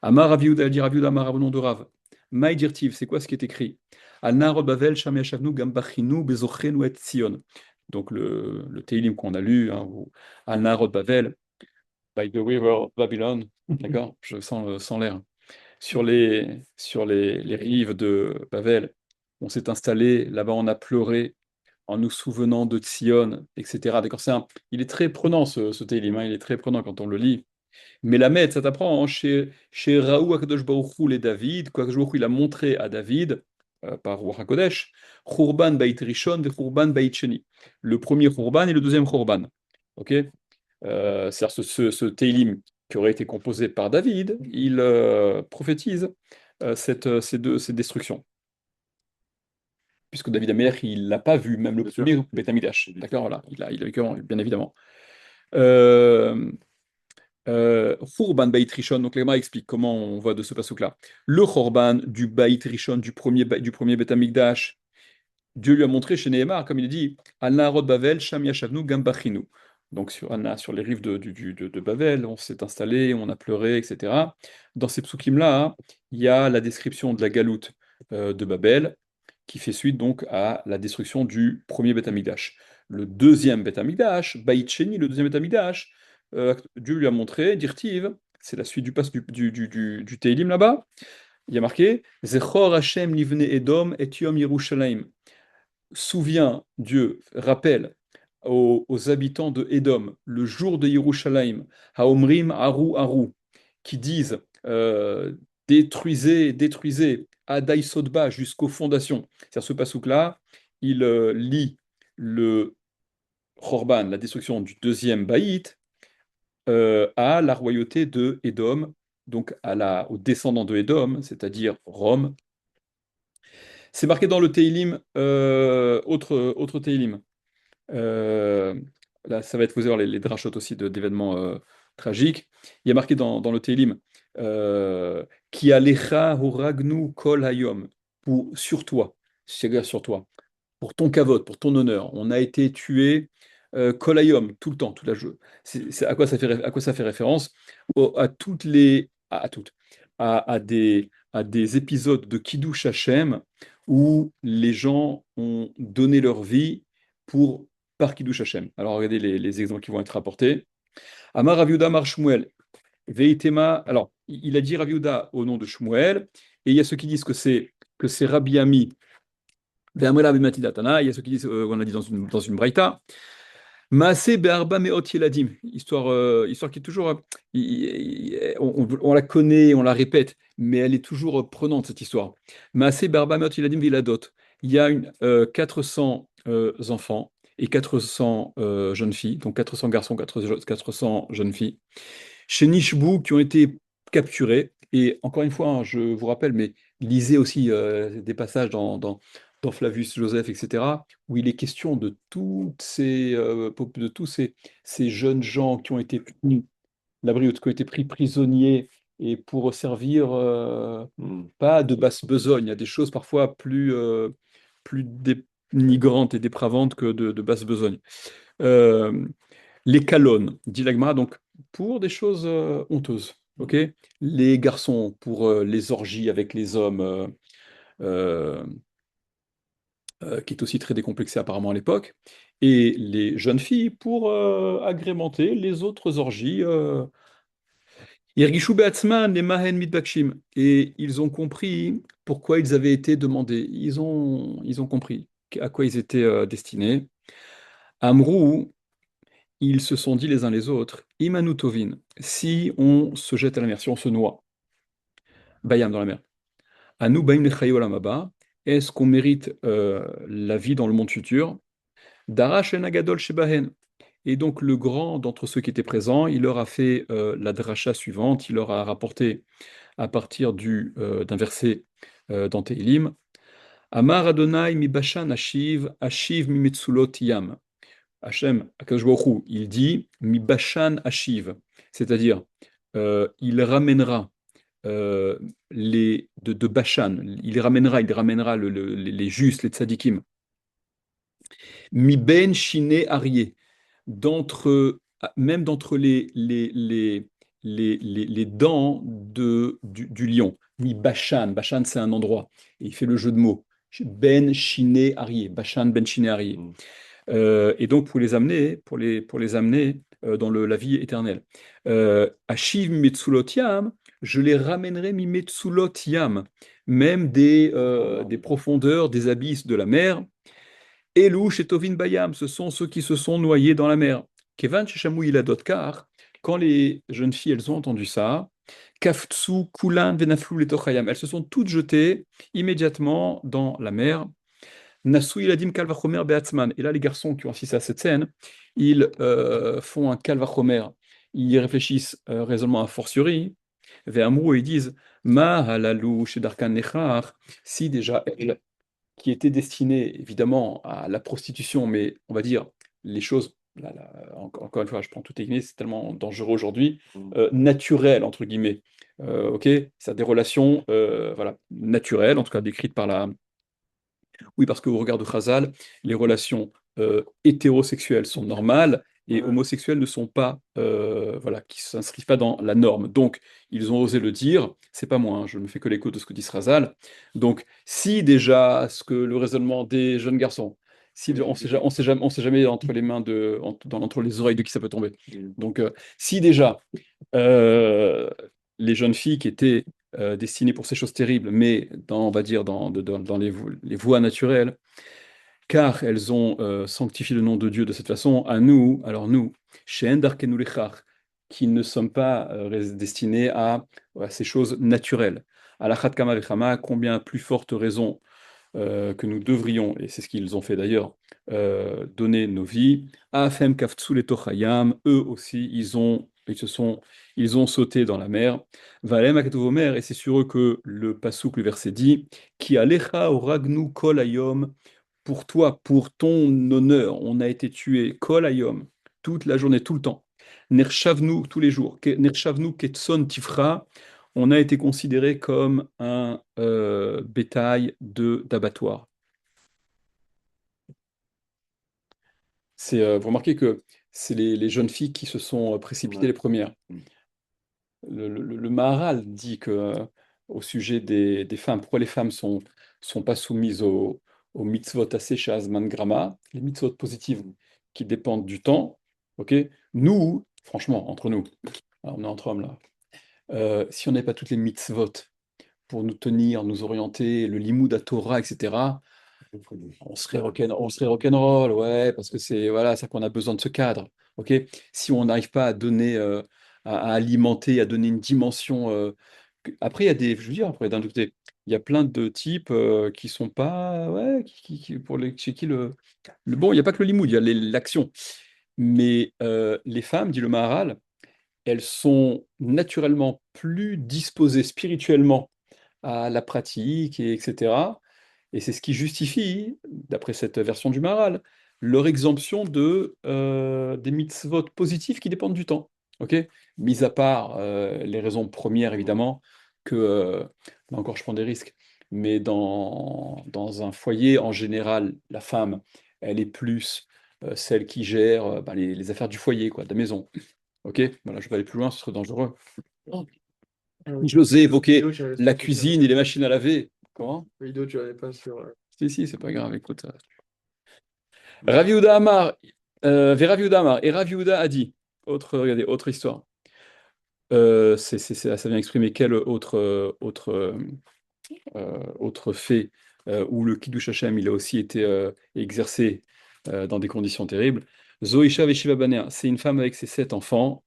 Amar Rav Yehuda, dit Rav Yehuda, Amar Rabbanon de Rav. Maï dirtiv, c'est quoi ce qui est écrit? Al Nahar Bavel, Sham Yashavnu, Gam Bachinu, Bezochenu et Tzion. Donc le Teilim qu'on a lu, hein, Al Nahar Bavel, by the river of Babylon, d'accord? Je sens l'air. Sur les rives de Bavel, on s'est installé, là-bas on a pleuré en nous souvenant de Tzion, etc. D'accord, il est très prenant ce Télim, hein, il est très prenant quand on le lit. Mais la Mède, ça t'apprend hein, chez Raoult Akadosh Baruch Hu et David, quoi que Baruch Hu, il a montré à David, par Ruach HaKodesh, Khurban Bait Rishon et Khurban Bait Sheni. Le premier Khurban et le deuxième Khurban. Ok? C'est-à-dire ce Télim qui aurait été composé par David, il prophétise ces destructions. Puisque David Amer, il l'a pas vu, même le Bien sûr. premier Beth Amikdash. Il D'accord, était- voilà, il a vécu avant, bien évidemment. Euh, Khurban Beit Rishon, donc les Gemara explique comment on voit de ce passouk-là. Le Khurban du Beit Rishon, du premier Beth Amikdash, Dieu lui a montré chez Nehemar, comme il dit, Al Naharot Bavel, Sham Yashavnu, Gam Bachinu. Donc sur les rives de Bavel, on s'est installé, on a pleuré, etc. Dans ces psukim-là, hein, il y a la description de la galoute de Babel, qui fait suite donc à la destruction du premier Beth Amikdash. Le deuxième Beth Amikdash, Baït Sheni, le deuxième Beth Amikdash, Dieu lui a montré, Dirtiv, c'est la suite du Teilim là-bas, il y a marqué Zechor Hashem livne Edom et Yom Yerushalayim. Souviens, Dieu, rappelle aux habitants de Édom, le jour de Yerushalayim, Haomrim Haru Haru, qui disent détruisez, détruisez, Adaï Sodba jusqu'aux fondations. C'est-à-dire ce passouk-là, il lie le Khorban, la destruction du deuxième Baït, à la royauté de Édom, donc aux descendants de Édom, c'est-à-dire Rome. C'est marqué dans le Teilim, autre Teilim. Euh, Là, ça va être, vous allez voir les drachotes aussi d'événements tragiques. Il y a marqué dans le Télim Ki alecha horagnu kol hayom, sur toi, c'est-à-dire sur toi, pour ton kavod, pour ton honneur. On a été tué kol hayom, tout le temps, toute la jeu. À quoi ça fait référence? À toutes les. À toutes. À des épisodes de Kiddush Hashem où les gens ont donné leur vie pour par Kiddush Hashem. Alors regardez les exemples qui vont être rapportés. Amar Rav Yehuda Mar Shmuel. Veitema. Alors, il a dit Rav Yehuda au nom de Shmuel, et il y a ceux qui disent que c'est Rabbi Ami. Ve'amrela b'matidatana. Il y a ceux qui disent, on a dit dans une braïta, Maaseh be'arba me'ot yeladim. Histoire qui est toujours, on la connaît, on la répète, mais elle est toujours prenante cette histoire. Maaseh be'arba me'ot yeladim viladot. Il y a 400 enfants et 400 jeunes filles, donc 400 garçons, 400 jeunes filles, chez Nishbou qui ont été capturés. Et encore une fois, hein, je vous rappelle, mais lisez aussi des passages dans Flavius Joseph, etc., où il est question de tous ces jeunes gens qui ont été pris, qui ont été pris prisonniers et pour servir Hmm. pas de basse besogne, il y a des choses parfois plus dénigrantes et dépravantes que de basse besogne. Euh, les calonnes, dit l'Agmara, donc pour des choses honteuses, ok? Les garçons pour les orgies avec les hommes, euh, qui est aussi très décomplexé apparemment à l'époque, et les jeunes filles pour agrémenter les autres orgies. Yergishu be'atzman les mahen mitbakshim. Et ils ont compris pourquoi ils avaient été demandés. Ils ont compris à quoi ils étaient destinés. Amrou, ils se sont dit les uns les autres, Imanu Tovin, si on se jette à la mer, si on se noie, Bayam dans la mer, Anu Baim Lechaye Olam Haba, est-ce qu'on mérite la vie dans le monde futur? Darash en Agadol Shebahen. Et donc le grand d'entre ceux qui étaient présents, il leur a fait la dracha suivante, il leur a rapporté à partir d'un verset dans Tehilim, Amar Adonai mi Bashan Ashiv, Ashiv mi Metsulot Yam. Hachem, Akadosh Baruch Hu, il dit Mi Bashan Ashiv, c'est-à-dire il ramènera de Bashan, il ramènera les justes, les tzadikim, Mi Ben Shine Arié, même d'entre les dents du lion. Mi Bashan, Bashan c'est un endroit, et il fait le jeu de mots. Ben Shine Arié, Bashan Ben Shine Arié. Hmm. Et donc pour les amener dans la vie éternelle. Ashiv Metsulot Yam, je les ramènerai mi Metsulot Yam, même des Profondeur. profondeurs, des abysses de la mer. Elou Shetovin Bayam, ce sont ceux qui se sont noyés dans la mer. Kevan Sheshamou Iladot, car quand les jeunes filles, elles ont entendu ça, Kaftsu Kulan Venaflou Letochayam, elles se sont toutes jetées immédiatement dans la mer. Nassou Iladim Kalvachomer Beatzman. Et là, les garçons qui ont assisté à cette scène, ils font un Kalvachomer. Ils y réfléchissent raisonnement a fortiori. Ve'amrou, et ils disent Ma halalou shedarkan nechar. Si déjà elles, qui étaient destinées évidemment à la prostitution, mais on va dire les choses, encore une fois, je prends tout est guillemets, c'est tellement dangereux aujourd'hui, naturelles, entre guillemets. Ok, c'est des relations voilà, naturelles, en tout cas décrites par la, oui, parce qu'au regard de Chazal, les relations hétérosexuelles sont normales et Ouais. homosexuelles ne sont pas, voilà, qui ne s'inscrivent pas dans la norme. Donc, ils ont osé le dire, c'est pas moi, hein, je ne fais que l'écho de ce que dit Chazal. Donc, si déjà, ce que le raisonnement des jeunes garçons, si on sait jamais entre les mains entre les oreilles de qui ça peut tomber. Donc, si déjà euh, les jeunes filles qui étaient destinées pour ces choses terribles, mais dans, on va dire dans les voies naturelles, car elles ont sanctifié le nom de Dieu de cette façon, à nous, alors nous, chez Endarkenu Lechach, qui ne sommes pas destinés à ces choses naturelles. À la Kama Vechama, combien plus forte raison que nous devrions, et c'est ce qu'ils ont fait d'ailleurs, donner nos vies. Afem kaftsu letochayam, eux aussi, ils ont sauté dans la mer. Valem akatuvomer, et c'est sur eux que le pasouk, le verset dit, qui alecha oragnu kol hayom, pour toi, pour ton honneur, on a été tué kol hayom, toute la journée, tout le temps. Nershavnu, tous les jours. Nershavnu ketson tifra, on a été considéré comme un bétail d'abattoir. Vous remarquez que c'est les jeunes filles qui se sont précipitées Ouais. les premières. Mm. Le Maharal dit que, au sujet des femmes, pourquoi les femmes sont pas soumises aux mitzvot assez chez Azman Grama, les mitzvot positives qui dépendent du temps, ok? Nous, franchement, entre nous, on est entre hommes là, si on n'avait pas toutes les mitzvot pour nous tenir, nous orienter, le limoud à Torah, etc., on serait rock'n'roll, ouais, parce que c'est voilà, ça qu'on a besoin de ce cadre. Ok? Si on n'arrive pas à donner, à alimenter, à donner une dimension. Après, il y a des, je veux dire, après, d'un autre côté, il y a plein de types qui sont pas, ouais, pour chez qui bon, il n'y a pas que le limoud, il y a l'action. Mais les femmes, dit le Maharal, elles sont naturellement plus disposées spirituellement à la pratique, etc. Et c'est ce qui justifie, d'après cette version du Maharal, leur exemption des mitzvot positifs qui dépendent du temps. Ok? Mis à part les raisons premières, évidemment, que, là encore, je prends des risques, mais dans un foyer, en général, la femme, elle est plus celle qui gère ben, les affaires du foyer, quoi, de la maison. Ok? Voilà, je vais aller plus loin, ce serait dangereux. Ah oui. J'osais évoquer Vidéo, tu avais la pas sur cuisine et les machines à laver. Comment? vidéo, tu avais pas sur. Si, c'est pas grave, écoute. Ravi Houda Amar, Ravi Houda Amar, et Ravi Houda a dit, regardez, autre histoire. Ça vient exprimer quel autre fait où le Kiddush Hashem il a aussi été exercé dans des conditions terribles. Zoïcha Veshiva Banea, c'est une femme avec ses 7 enfants.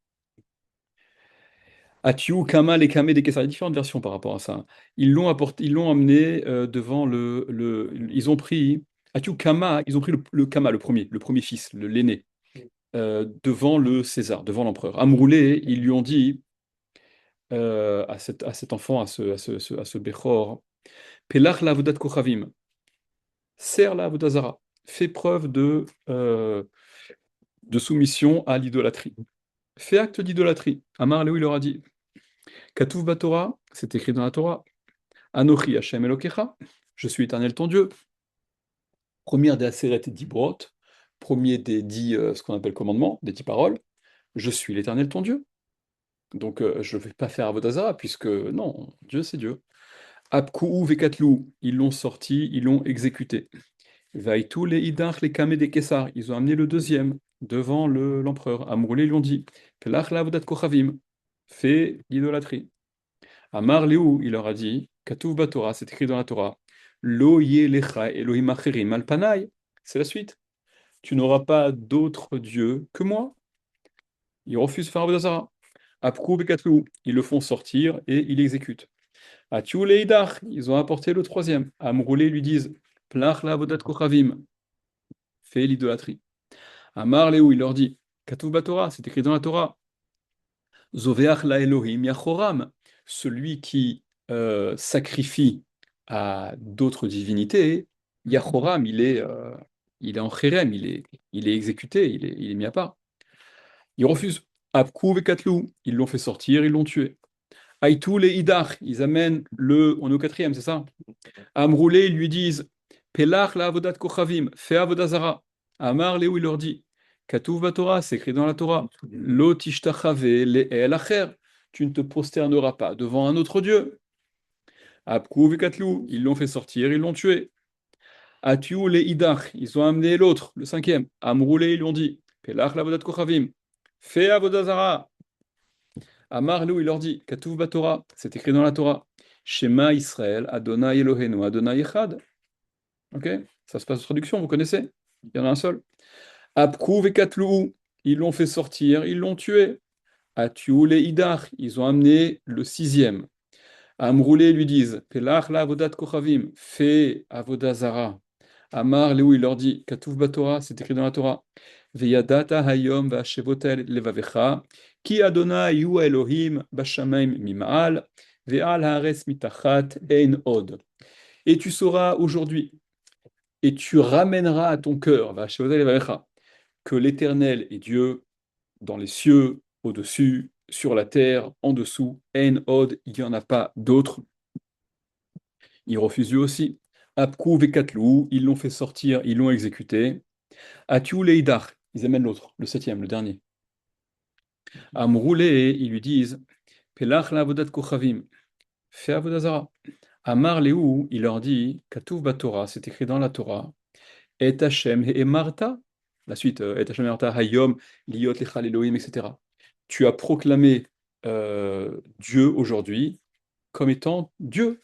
Atiu, Kama, les Kamé, des Kessar, il y a différentes versions par rapport à ça. Ils l'ont amené devant ils ont pris, Atiu, Kama, ils ont pris le Kama, le premier fils, l'aîné, devant le César, devant l'empereur. Amroulé, ils lui ont dit à cet enfant, à ce Bechor, Pelach la avodat kochavim, serre la avodazara, fais preuve de soumission à l'idolâtrie. Fais acte d'idolâtrie. Amar Léou, il leur a dit, Katuv Batora, c'est écrit dans la Torah, Anochi Hashem Elokecha, je suis l'Éternel ton Dieu. Première des Aseret et Dibrot, premier des 10, ce qu'on appelle commandements, des 10 paroles, je suis l'Éternel ton Dieu. Donc je ne vais pas faire Avodazara, puisque non, Dieu c'est Dieu. Abkou Vekatlou, ils l'ont sorti, ils l'ont exécuté. Vaïtou les Idach les Kamé des Kessar, ils ont amené le deuxième devant l'empereur. Amroulé, ils lui ont dit, Pelach la Avodat Kochavim, fais l'idolâtrie. Amar Léou, il leur a dit, Katuv Batora, c'est écrit dans la Torah, Lo Yelecha Elohim Acherim Alpanaï, c'est la suite. Tu n'auras pas d'autre Dieu que moi. Ils refusent de faire Avodah Zarah. Apkou Bekatlou, ils le font sortir et ils l'exécutent. Atiou Leidach, ils ont apporté le troisième. Amroulé, ils lui disent Plach la Avodat Kochavim, fais l'idolâtrie. Amar Léou, il leur dit Katuv Batorah, c'est écrit dans la Torah. Zoveach la Elohim Yachoram, celui qui sacrifie à d'autres divinités, Yachoram, il est en chérem, il est exécuté, il est mis à part. Ils refusent. Apkou Vekatlou, ils l'ont fait sortir, ils l'ont tué. Aïtou les Idach, ils amènent on est au quatrième, c'est ça? Amroulé, ils lui disent Pelach la avodat kochavim, fais avodazara. Amar Léou, il leur dit Katuv Batorah, c'est écrit dans la Torah. Lo tishtachave le el acher, tu ne te prosterneras pas devant un autre Dieu. Apkou vekatlou, ils l'ont fait sortir, ils l'ont tué. Atiou les Idach, ils ont amené l'autre, le cinquième. Amroulé, ils lui ont dit Pelach la avodat kochavim, fais avodazara. Amar Léou, il leur dit Katuv Batorah, c'est écrit dans la Torah. Shema Israël, Adonai Eloheinu, Adonai Echad. Ok? Ça se passe en traduction, vous connaissez? Il y en a un seul. Apkou vekatlou, ils l'ont fait sortir, ils l'ont tué. Atiou les idach, ils ont amené le sixième. Amroulé lui disent, Pelach la avodat kochavim, fais avodazara. Amar Léou, il leur dit, Katuv Batorah, c'est écrit dans la Torah. Veyadata hayom va'ashevotel levavecha, ki Adonai yu Elohim bashamaim mima'al, ve'al haaretz mitachat ein od. Et tu sauras aujourd'hui, et tu ramèneras à ton cœur, va'ashevotel levavecha, que l'Éternel est Dieu dans les cieux, au-dessus, sur la terre, en dessous. En od, il n'y en a pas d'autre. Ils refusent eux aussi. Apkou vekatlou, ils l'ont fait sortir, ils l'ont exécuté. Atiou leidach, ils amènent l'autre, le septième, le dernier. Amroulé, ils lui disent Pelach la avodat kochavim, fais avodazara. Amar Léou, il leur dit Katuv Batorah, c'est écrit dans la Torah. Et Hashem et Martha, la suite, Et Hashem et Martha, Hayom, Liot Lechal Elohim, etc. Tu as proclamé Dieu aujourd'hui comme étant Dieu.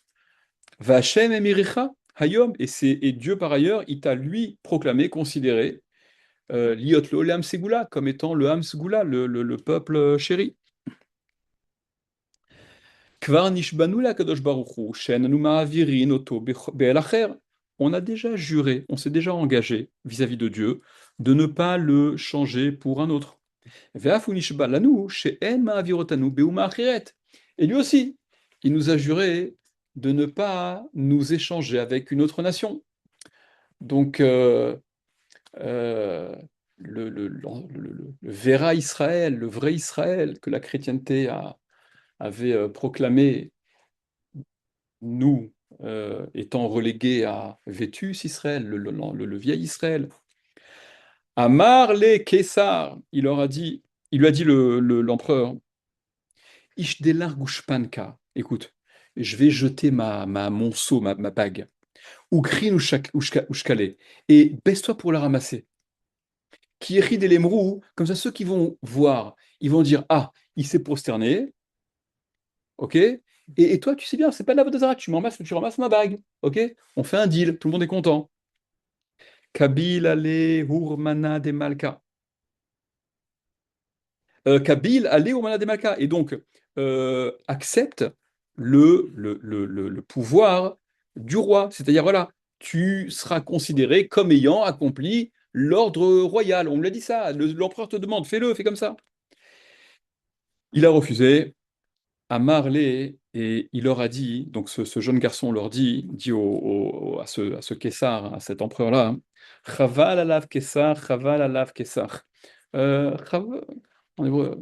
Va Hashem et Miricha, Hayom, et Dieu par ailleurs, il t'a lui proclamé, considéré Liot L'Olam Segula, comme étant le Ham Segula, le peuple chéri. Kvar nishbanu la kadosh baruchu, shenanu ma'avirin oto be'el acher. On a déjà juré, on s'est déjà engagé vis-à-vis de Dieu de ne pas le changer pour un autre. Ve'afu nishba lanu she'en ma'avirotanu be'uma acheret. Et lui aussi, il nous a juré de ne pas nous échanger avec une autre nation. Donc, euh, le Vera Israël, le vrai Israël que la chrétienté avait proclamé, nous étant relégués à Vétus Israël, le vieil Israël. Amar le Kessar, il lui a dit l'empereur, Ishdelar Gushpanka, écoute, je vais jeter mon seau, ma bague, Ukrin Ushkale, et baisse-toi pour la ramasser. Qui écrit des lemrou, comme ça ceux qui vont voir, ils vont dire, ah, il s'est prosterné, ok? Et toi, tu sais bien, c'est pas de la Vodazara, tu ramasses ma bague, ok? On fait un deal, tout le monde est content. Kabil ale hurmana de Malka. Kabil ale hurmana de Malka. Et donc, accepte le pouvoir du roi. C'est-à-dire, voilà, tu seras considéré comme ayant accompli l'ordre royal. On me l'a dit ça, l'empereur te demande, fais-le, fais comme ça. Il a refusé. À Marley, et il leur a dit, donc ce jeune garçon leur dit à ce Kessar, à cet empereur-là, hein, Chaval alav Kessar, Chaval alav Kessar. En hébreu,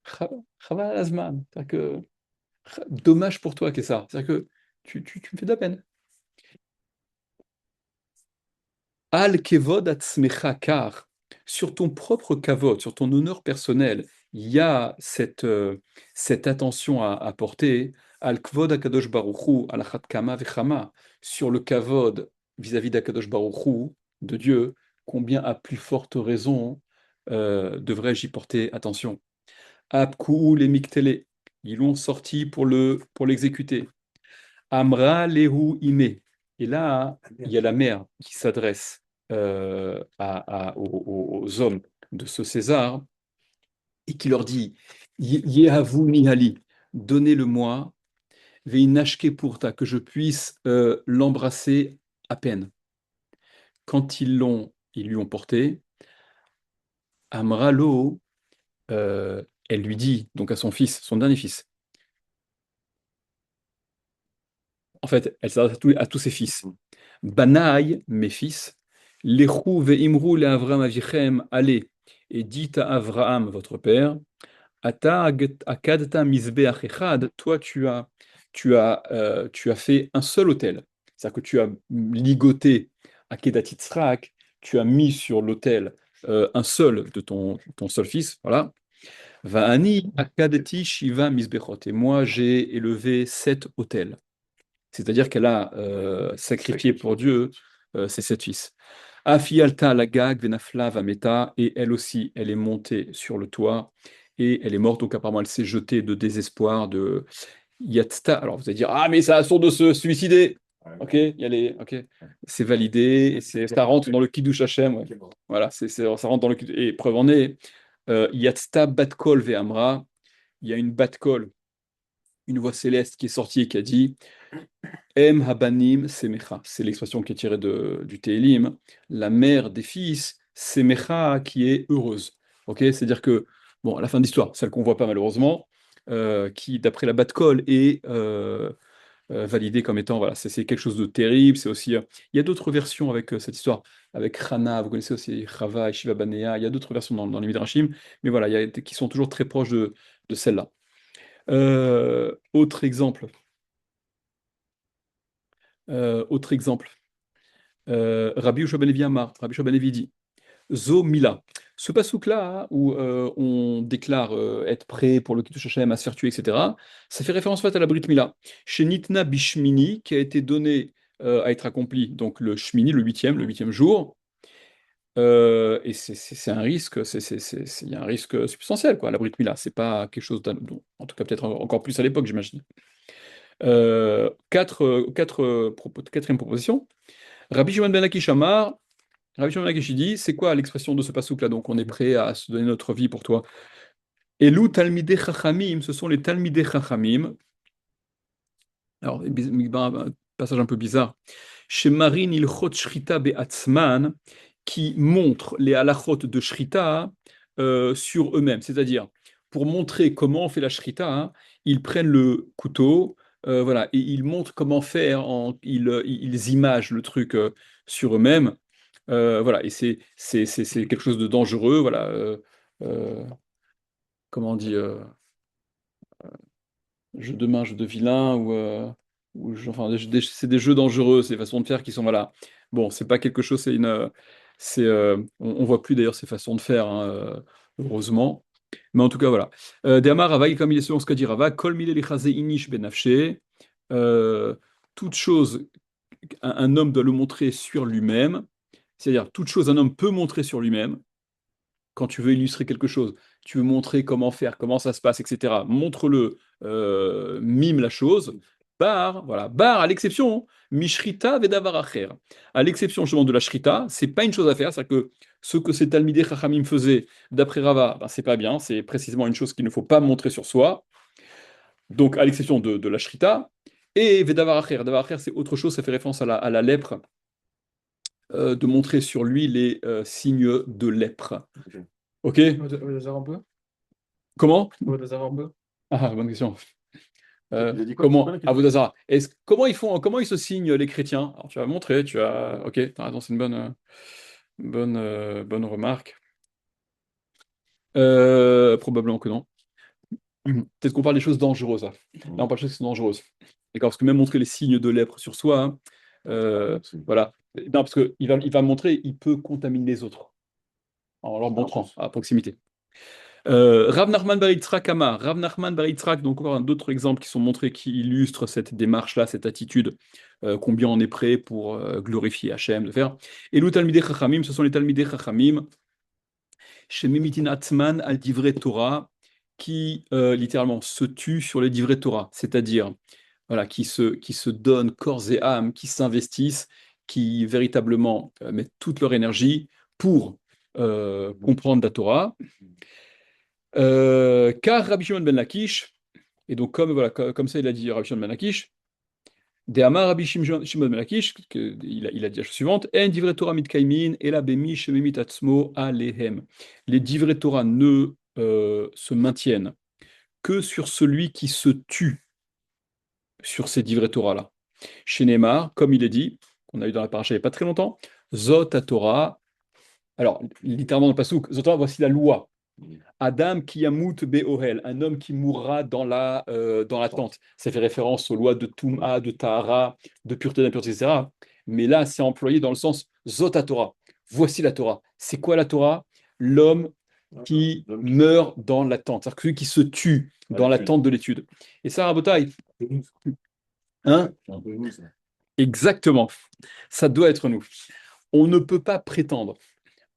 Chaval alazman. C'est-à-dire que, dommage pour toi, Kessar. C'est-à-dire que tu me fais de la peine. Al kevod atzmecha kar, sur ton propre kavod, sur ton honneur personnel, il y a cette attention à porter. Al kvod akadosh baruchu, al achat kama vechama, sur le kavod vis-à-vis d'akadosh baruchu, de Dieu, combien à plus forte raison devrais-je y porter attention. Apkou les miktele, ils l'ont sorti pour l'exécuter. Amra lehu ime, et là il y a la mère qui s'adresse aux hommes de ce César et qui leur dit Yehavu Nihali, donnez-le-moi, Veinashke Purta, que je puisse l'embrasser à peine. Quand ils lui ont porté, Amralo, elle lui dit, donc à son fils, son dernier fils, en fait, elle s'adresse à tous ses fils. Banaï, mes fils, Lechu ve'imru le Avram avichem, allez, et dites à Avraham, votre père, Ata akadta mizbeach echad, toi tu as fait un seul autel. C'est-à-dire que tu as ligoté Akedat Yitzhak, tu as mis sur l'autel un seul de ton seul fils, voilà. Va'ani akadati shiva mizbechot, et moi j'ai élevé 7 autels. C'est-à-dire qu'elle a sacrifié pour Dieu ses 7 fils. Afialta lagag venafla vameta, et elle aussi, elle est montée sur le toit et elle est morte. Donc apparemment, elle s'est jetée de désespoir, de yatzta. Alors vous allez dire, ah mais ça a son de se suicider. Ok, ok, c'est validé, et ça rentre dans le kiddush Hashem. Ouais. Voilà, ça rentre dans le kiddush. Et preuve en est, yatzta batkol ve'amra. Il y a une batkol, une voix céleste qui est sortie et qui a dit Em habanim semecha, c'est l'expression qui est tirée du Télim, la mère des fils, semecha, qui est heureuse. Ok, c'est-à-dire que, bon, à la fin de l'histoire, celle qu'on voit pas malheureusement, qui, d'après la Bat Kol, est validée comme étant, voilà, c'est quelque chose de terrible. C'est aussi, il y a d'autres versions avec cette histoire, avec Chana, vous connaissez aussi Chava et Shiva Banea, il y a d'autres versions dans les Midrashim, mais voilà, qui sont toujours très proches de celle-là. Autre exemple. Autre exemple. Rabbi Yehoshua ben Levi Amar, Rabbi Yehoshua ben Levi dit Zo Mila. Ce pasouk-là, hein, où on déclare être prêt pour le Kiddush Hashem, à se faire tuer, etc., ça fait référence en fait à la Brit Mila. Chez Nitna Bishmini, qui a été donné à être accompli, donc le Shmini, le huitième jour. Et c'est un risque, il y a un risque substantiel, quoi, la Brit Mila. C'est pas quelque chose en tout cas peut-être encore plus à l'époque, j'imagine. Quatrième proposition. Rabbi Shimon ben Lakish Amar, Rabbi Shimon ben Lakish dit, c'est quoi l'expression de ce pasouk-là? Donc on est prêt à se donner notre vie pour toi. Elou Talmidei Chachamim, ce sont les Talmidei Chachamim. Alors, un passage un peu bizarre. Chez Marin Ilchot Shrita Be'atzman, qui montre les halachot de Shrita sur eux-mêmes. C'est-à-dire, pour montrer comment on fait la Shrita, hein, ils prennent le couteau, voilà, et ils montrent comment faire, ils imagent le truc sur eux-mêmes. Voilà, et c'est quelque chose de dangereux, voilà. Euh, comment on dit jeu de main, jeu de vilain, enfin, c'est des jeux dangereux, c'est des façons de faire qui sont, voilà. Bon, c'est pas quelque chose, on voit plus d'ailleurs ces façons de faire, hein, heureusement. Mais en tout cas, voilà. De'amar Rava, comme il est selon ce qu'a dit Rava, Kol mile lichase inish benafshe, euh, toute chose, un homme doit le montrer sur lui-même, c'est-à-dire toute chose, un homme peut montrer sur lui-même, quand tu veux illustrer quelque chose, tu veux montrer comment faire, comment ça se passe, etc. Montre-le, mime la chose. Bar, voilà, bar à l'exception, mishrita vedavar acher. À l'exception justement de la shrita, c'est pas une chose à faire, c'est-à-dire que ce que ces talmidei chachamim faisaient, d'après Rava, ben, c'est pas bien, c'est précisément une chose qu'il ne faut pas montrer sur soi. Donc à l'exception de la shrita. Et vedavar acher, c'est autre chose, ça fait référence à la lèpre, de montrer sur lui les signes de lèpre. Ok? Un peu. Comment? Un peu. Ah, bonne question. Il a dit quoi? C'est Comment, quoi la question? Avodazara, comment ils se signent les chrétiens? Alors tu vas montrer, ok, t'as raison, c'est une bonne remarque. Probablement que non. Peut-être qu'on parle des choses dangereuses, là. Là, on parle des choses qui sont dangereuses. D'accord, parce que même montrer les signes de lèpre sur soi, hein, voilà. Non, parce qu'il va montrer, il peut contaminer les autres en leur montrant à proximité. Rav Nachman bar Yitzhak Amar, Rav Nachman bar Yitzhak, donc encore d'autres exemples qui sont montrés qui illustrent cette démarche-là, cette attitude, combien on est prêt pour glorifier Hachem, de faire. Et les Talmidei Chachamim, ce sont les Talmidei Chachamim, Shemimitin Atzman al Divrei Torah, qui littéralement se tuent sur les Divrei Torah, c'est-à-dire voilà, qui se donnent corps et âme, qui s'investissent, qui véritablement mettent toute leur énergie pour comprendre la Torah. Car Rabbi Shimon ben Lakish, et donc comme ça il a dit Rabbi Shimon ben Lakish, De Amar Rabbi Shimon ben Lakish, il a dit la chose suivante, En divrei Torah mitkaimin, ela bemi shememit atzmo alehem. Les divrei Torah ne se maintiennent que sur celui qui se tue sur ces divrei Torah-là. Chez Neymar, comme il est dit, qu'on a eu dans la paracha il n'y a pas très longtemps, Zot à Torah, alors littéralement dans le pasouk, Zot Torah, voici la loi. Adam qui yamut be'ohel, un homme qui mourra dans la tente. Ça fait référence aux lois de Touma, de Tahara, de pureté, d'impureté, etc. Mais là, c'est employé dans le sens Zot à Torah. Voici la Torah. C'est quoi la Torah? L'homme qui meurt dans la tente, c'est-à-dire celui qui se tue dans la tente de l'étude. Et ça, Rabotai, hein? Exactement. Ça doit être nous. On ne peut pas prétendre,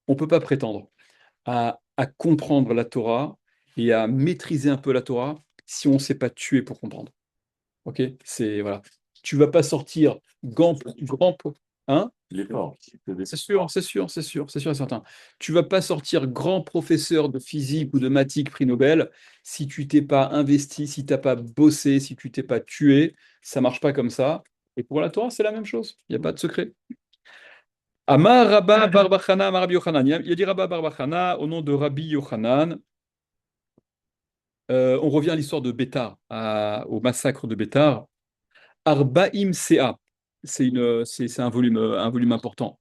on peut pas prétendre à comprendre la Torah et à maîtriser un peu la Torah si on ne s'est pas tué pour comprendre. Ok? C'est voilà. Tu vas pas sortir hein? L'effort. C'est sûr, c'est sûr, c'est sûr, c'est sûr et certain. Tu vas pas sortir grand professeur de physique ou de mathématiques prix Nobel si tu t'es pas investi, si tu n'as pas bossé, si tu t'es pas tué. Ça marche pas comme ça. Et pour la Torah, c'est la même chose. Il n'y a pas de secret. Amar Rabba Bar Bachana, Amar Rabbi Yochanan. Il a dit Rabba Bar Bachana au nom de Rabbi Yochanan. On revient à l'histoire de Bétar, au massacre de Bétar. Arbaim Sea, c'est un volume important.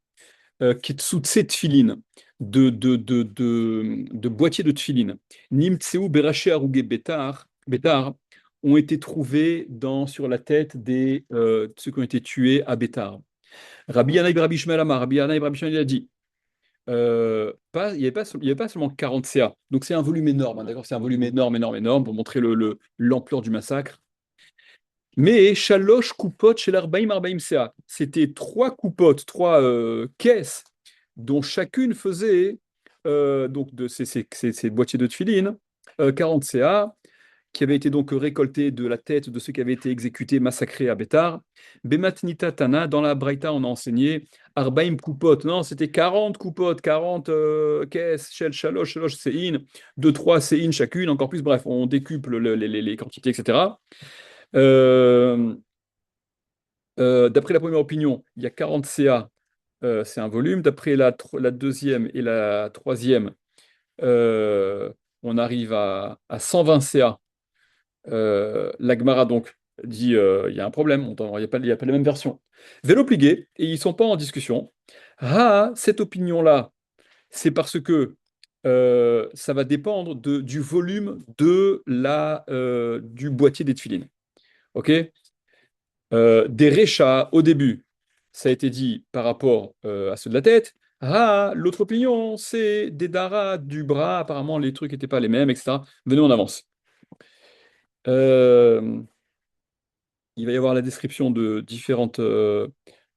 Kitsutse Tfilin, de boîtiers de Tfilin. Nimtseu Beraché Arouge Bétar ont été trouvés sur la tête de ceux qui ont été tués à Bétar. Rabbi Yanaï Rabbi Shmuel Amar, Rabbi Yanaï Rabbi Shmuel il a dit il n'y avait pas seulement 40 CA, donc c'est un volume énorme, hein, d'accord, c'est un volume énorme, énorme, énorme pour montrer l'ampleur du massacre. Mais Shalosh Kupot chez l'Arbaïm Arbaïm CA, c'était trois coupotes, trois caisses, dont chacune faisait donc de ces boîtiers de tefilin, 40 CA, qui avaient été donc récoltés de la tête de ceux qui avaient été exécutés, massacrés à Bétar. Bematnita Tana, dans la Braïta, on a enseigné Arbaim Kupot. Non, c'était 40 coupotes, 40 caisses, Shel Shalosh, Shalosh Sein, 2, 3 Sein chacune, encore plus. Bref, on décuple les quantités, etc. D'après la première opinion, il y a 40 CA, c'est un volume. D'après la deuxième et la troisième, on arrive à 120 CA. La Gemara donc dit il y a un problème, il n'y a pas les mêmes versions. Vélo pligué, et ils ne sont pas en discussion. Ah, cette opinion-là, c'est parce que ça va dépendre du volume du boîtier des tefilines. Ok? Des réchas au début, ça a été dit par rapport à ceux de la tête. Ah, l'autre opinion, c'est des daras du bras, apparemment les trucs n'étaient pas les mêmes, etc. Venez, on avance. Il va y avoir la description de différentes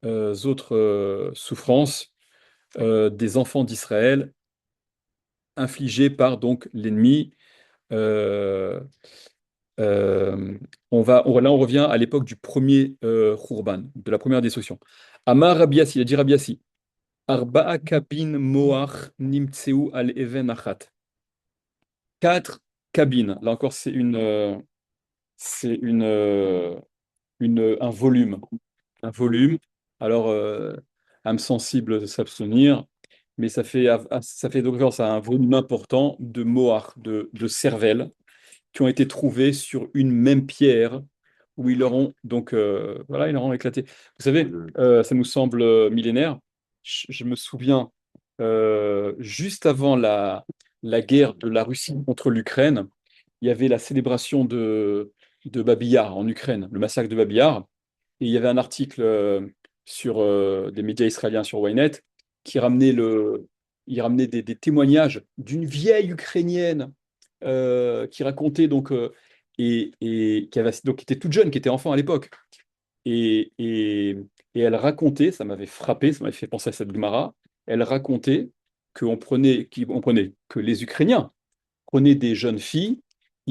autres souffrances des enfants d'Israël infligées par donc l'ennemi. Euh, là, on revient à l'époque du premier Khurban, de la première destruction. Amar Rabiasi, il a dit Rabiasi, Arba'a kabin moach nimtseu al even achat. 4 cabines. Là encore, c'est un volume. Un volume. Alors, âme sensible de s'abstenir, mais ça fait donc référence à un volume important de moach, de cervelle, qui ont été trouvés sur une même pierre, où ils leur ont donc voilà, ils leur ont éclaté. Vous savez, ça nous semble millénaire. Je me souviens, juste avant la guerre de la Russie contre l'Ukraine, il y avait la célébration de Babi Yar en Ukraine, le massacre de Babi Yar. Et il y avait un article sur des médias israéliens sur Ynet il ramenait des témoignages d'une vieille Ukrainienne qui racontait donc et qui était toute jeune, qui était enfant à l'époque. Et, et, et elle racontait, ça m'avait frappé, ça m'avait fait penser à cette Gemara. Elle racontait que les Ukrainiens prenaient des jeunes filles,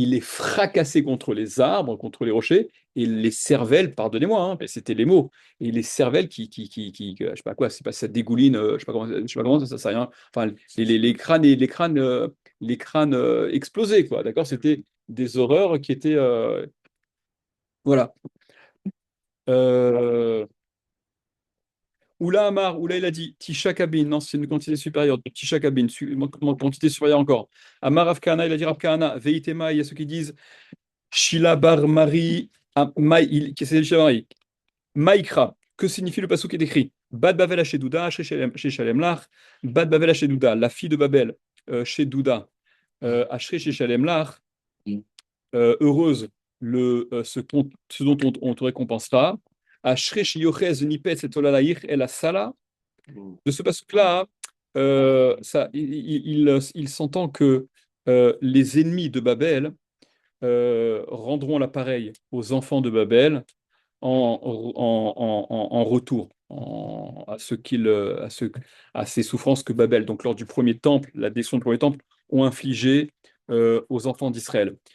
il les fracassait contre les arbres, contre les rochers, et les cervelles, pardonnez-moi, hein, mais c'était les mots, et les cervelles je sais pas quoi, c'est pas ça dégouline, je sais pas comment ça sert à rien. Enfin, les crânes les crânes explosés, quoi. D'accord, c'était des horreurs qui étaient, voilà. Euh, Oula Amar, Oula il a dit Tisha Kabin, non, c'est une quantité supérieure. Tisha Kabin, quantité supérieure encore. Amar Afkana, il a dit Afkana, Veitema, il y a ceux qui disent Shila Bar Mari, qu'est-ce que c'est Shila Mari? Maïkra, que signifie le passage qui est écrit? Bad Bavel chez Douda, chez Shalem Lach, Bad Bavel chez Douda, la fille de Babel chez Douda, Ashrei chez Shalem Lach, heureuse ce dont on te récompensera. Ashrei chez Yochez Nipet et Tolalaïr et la Sala. De ce passage-là, il s'entend que les ennemis de Babel rendront l'appareil aux enfants de Babel en retour à ces souffrances que Babel, donc lors du premier temple, la destruction du premier temple, ont infligé aux enfants d'Israël.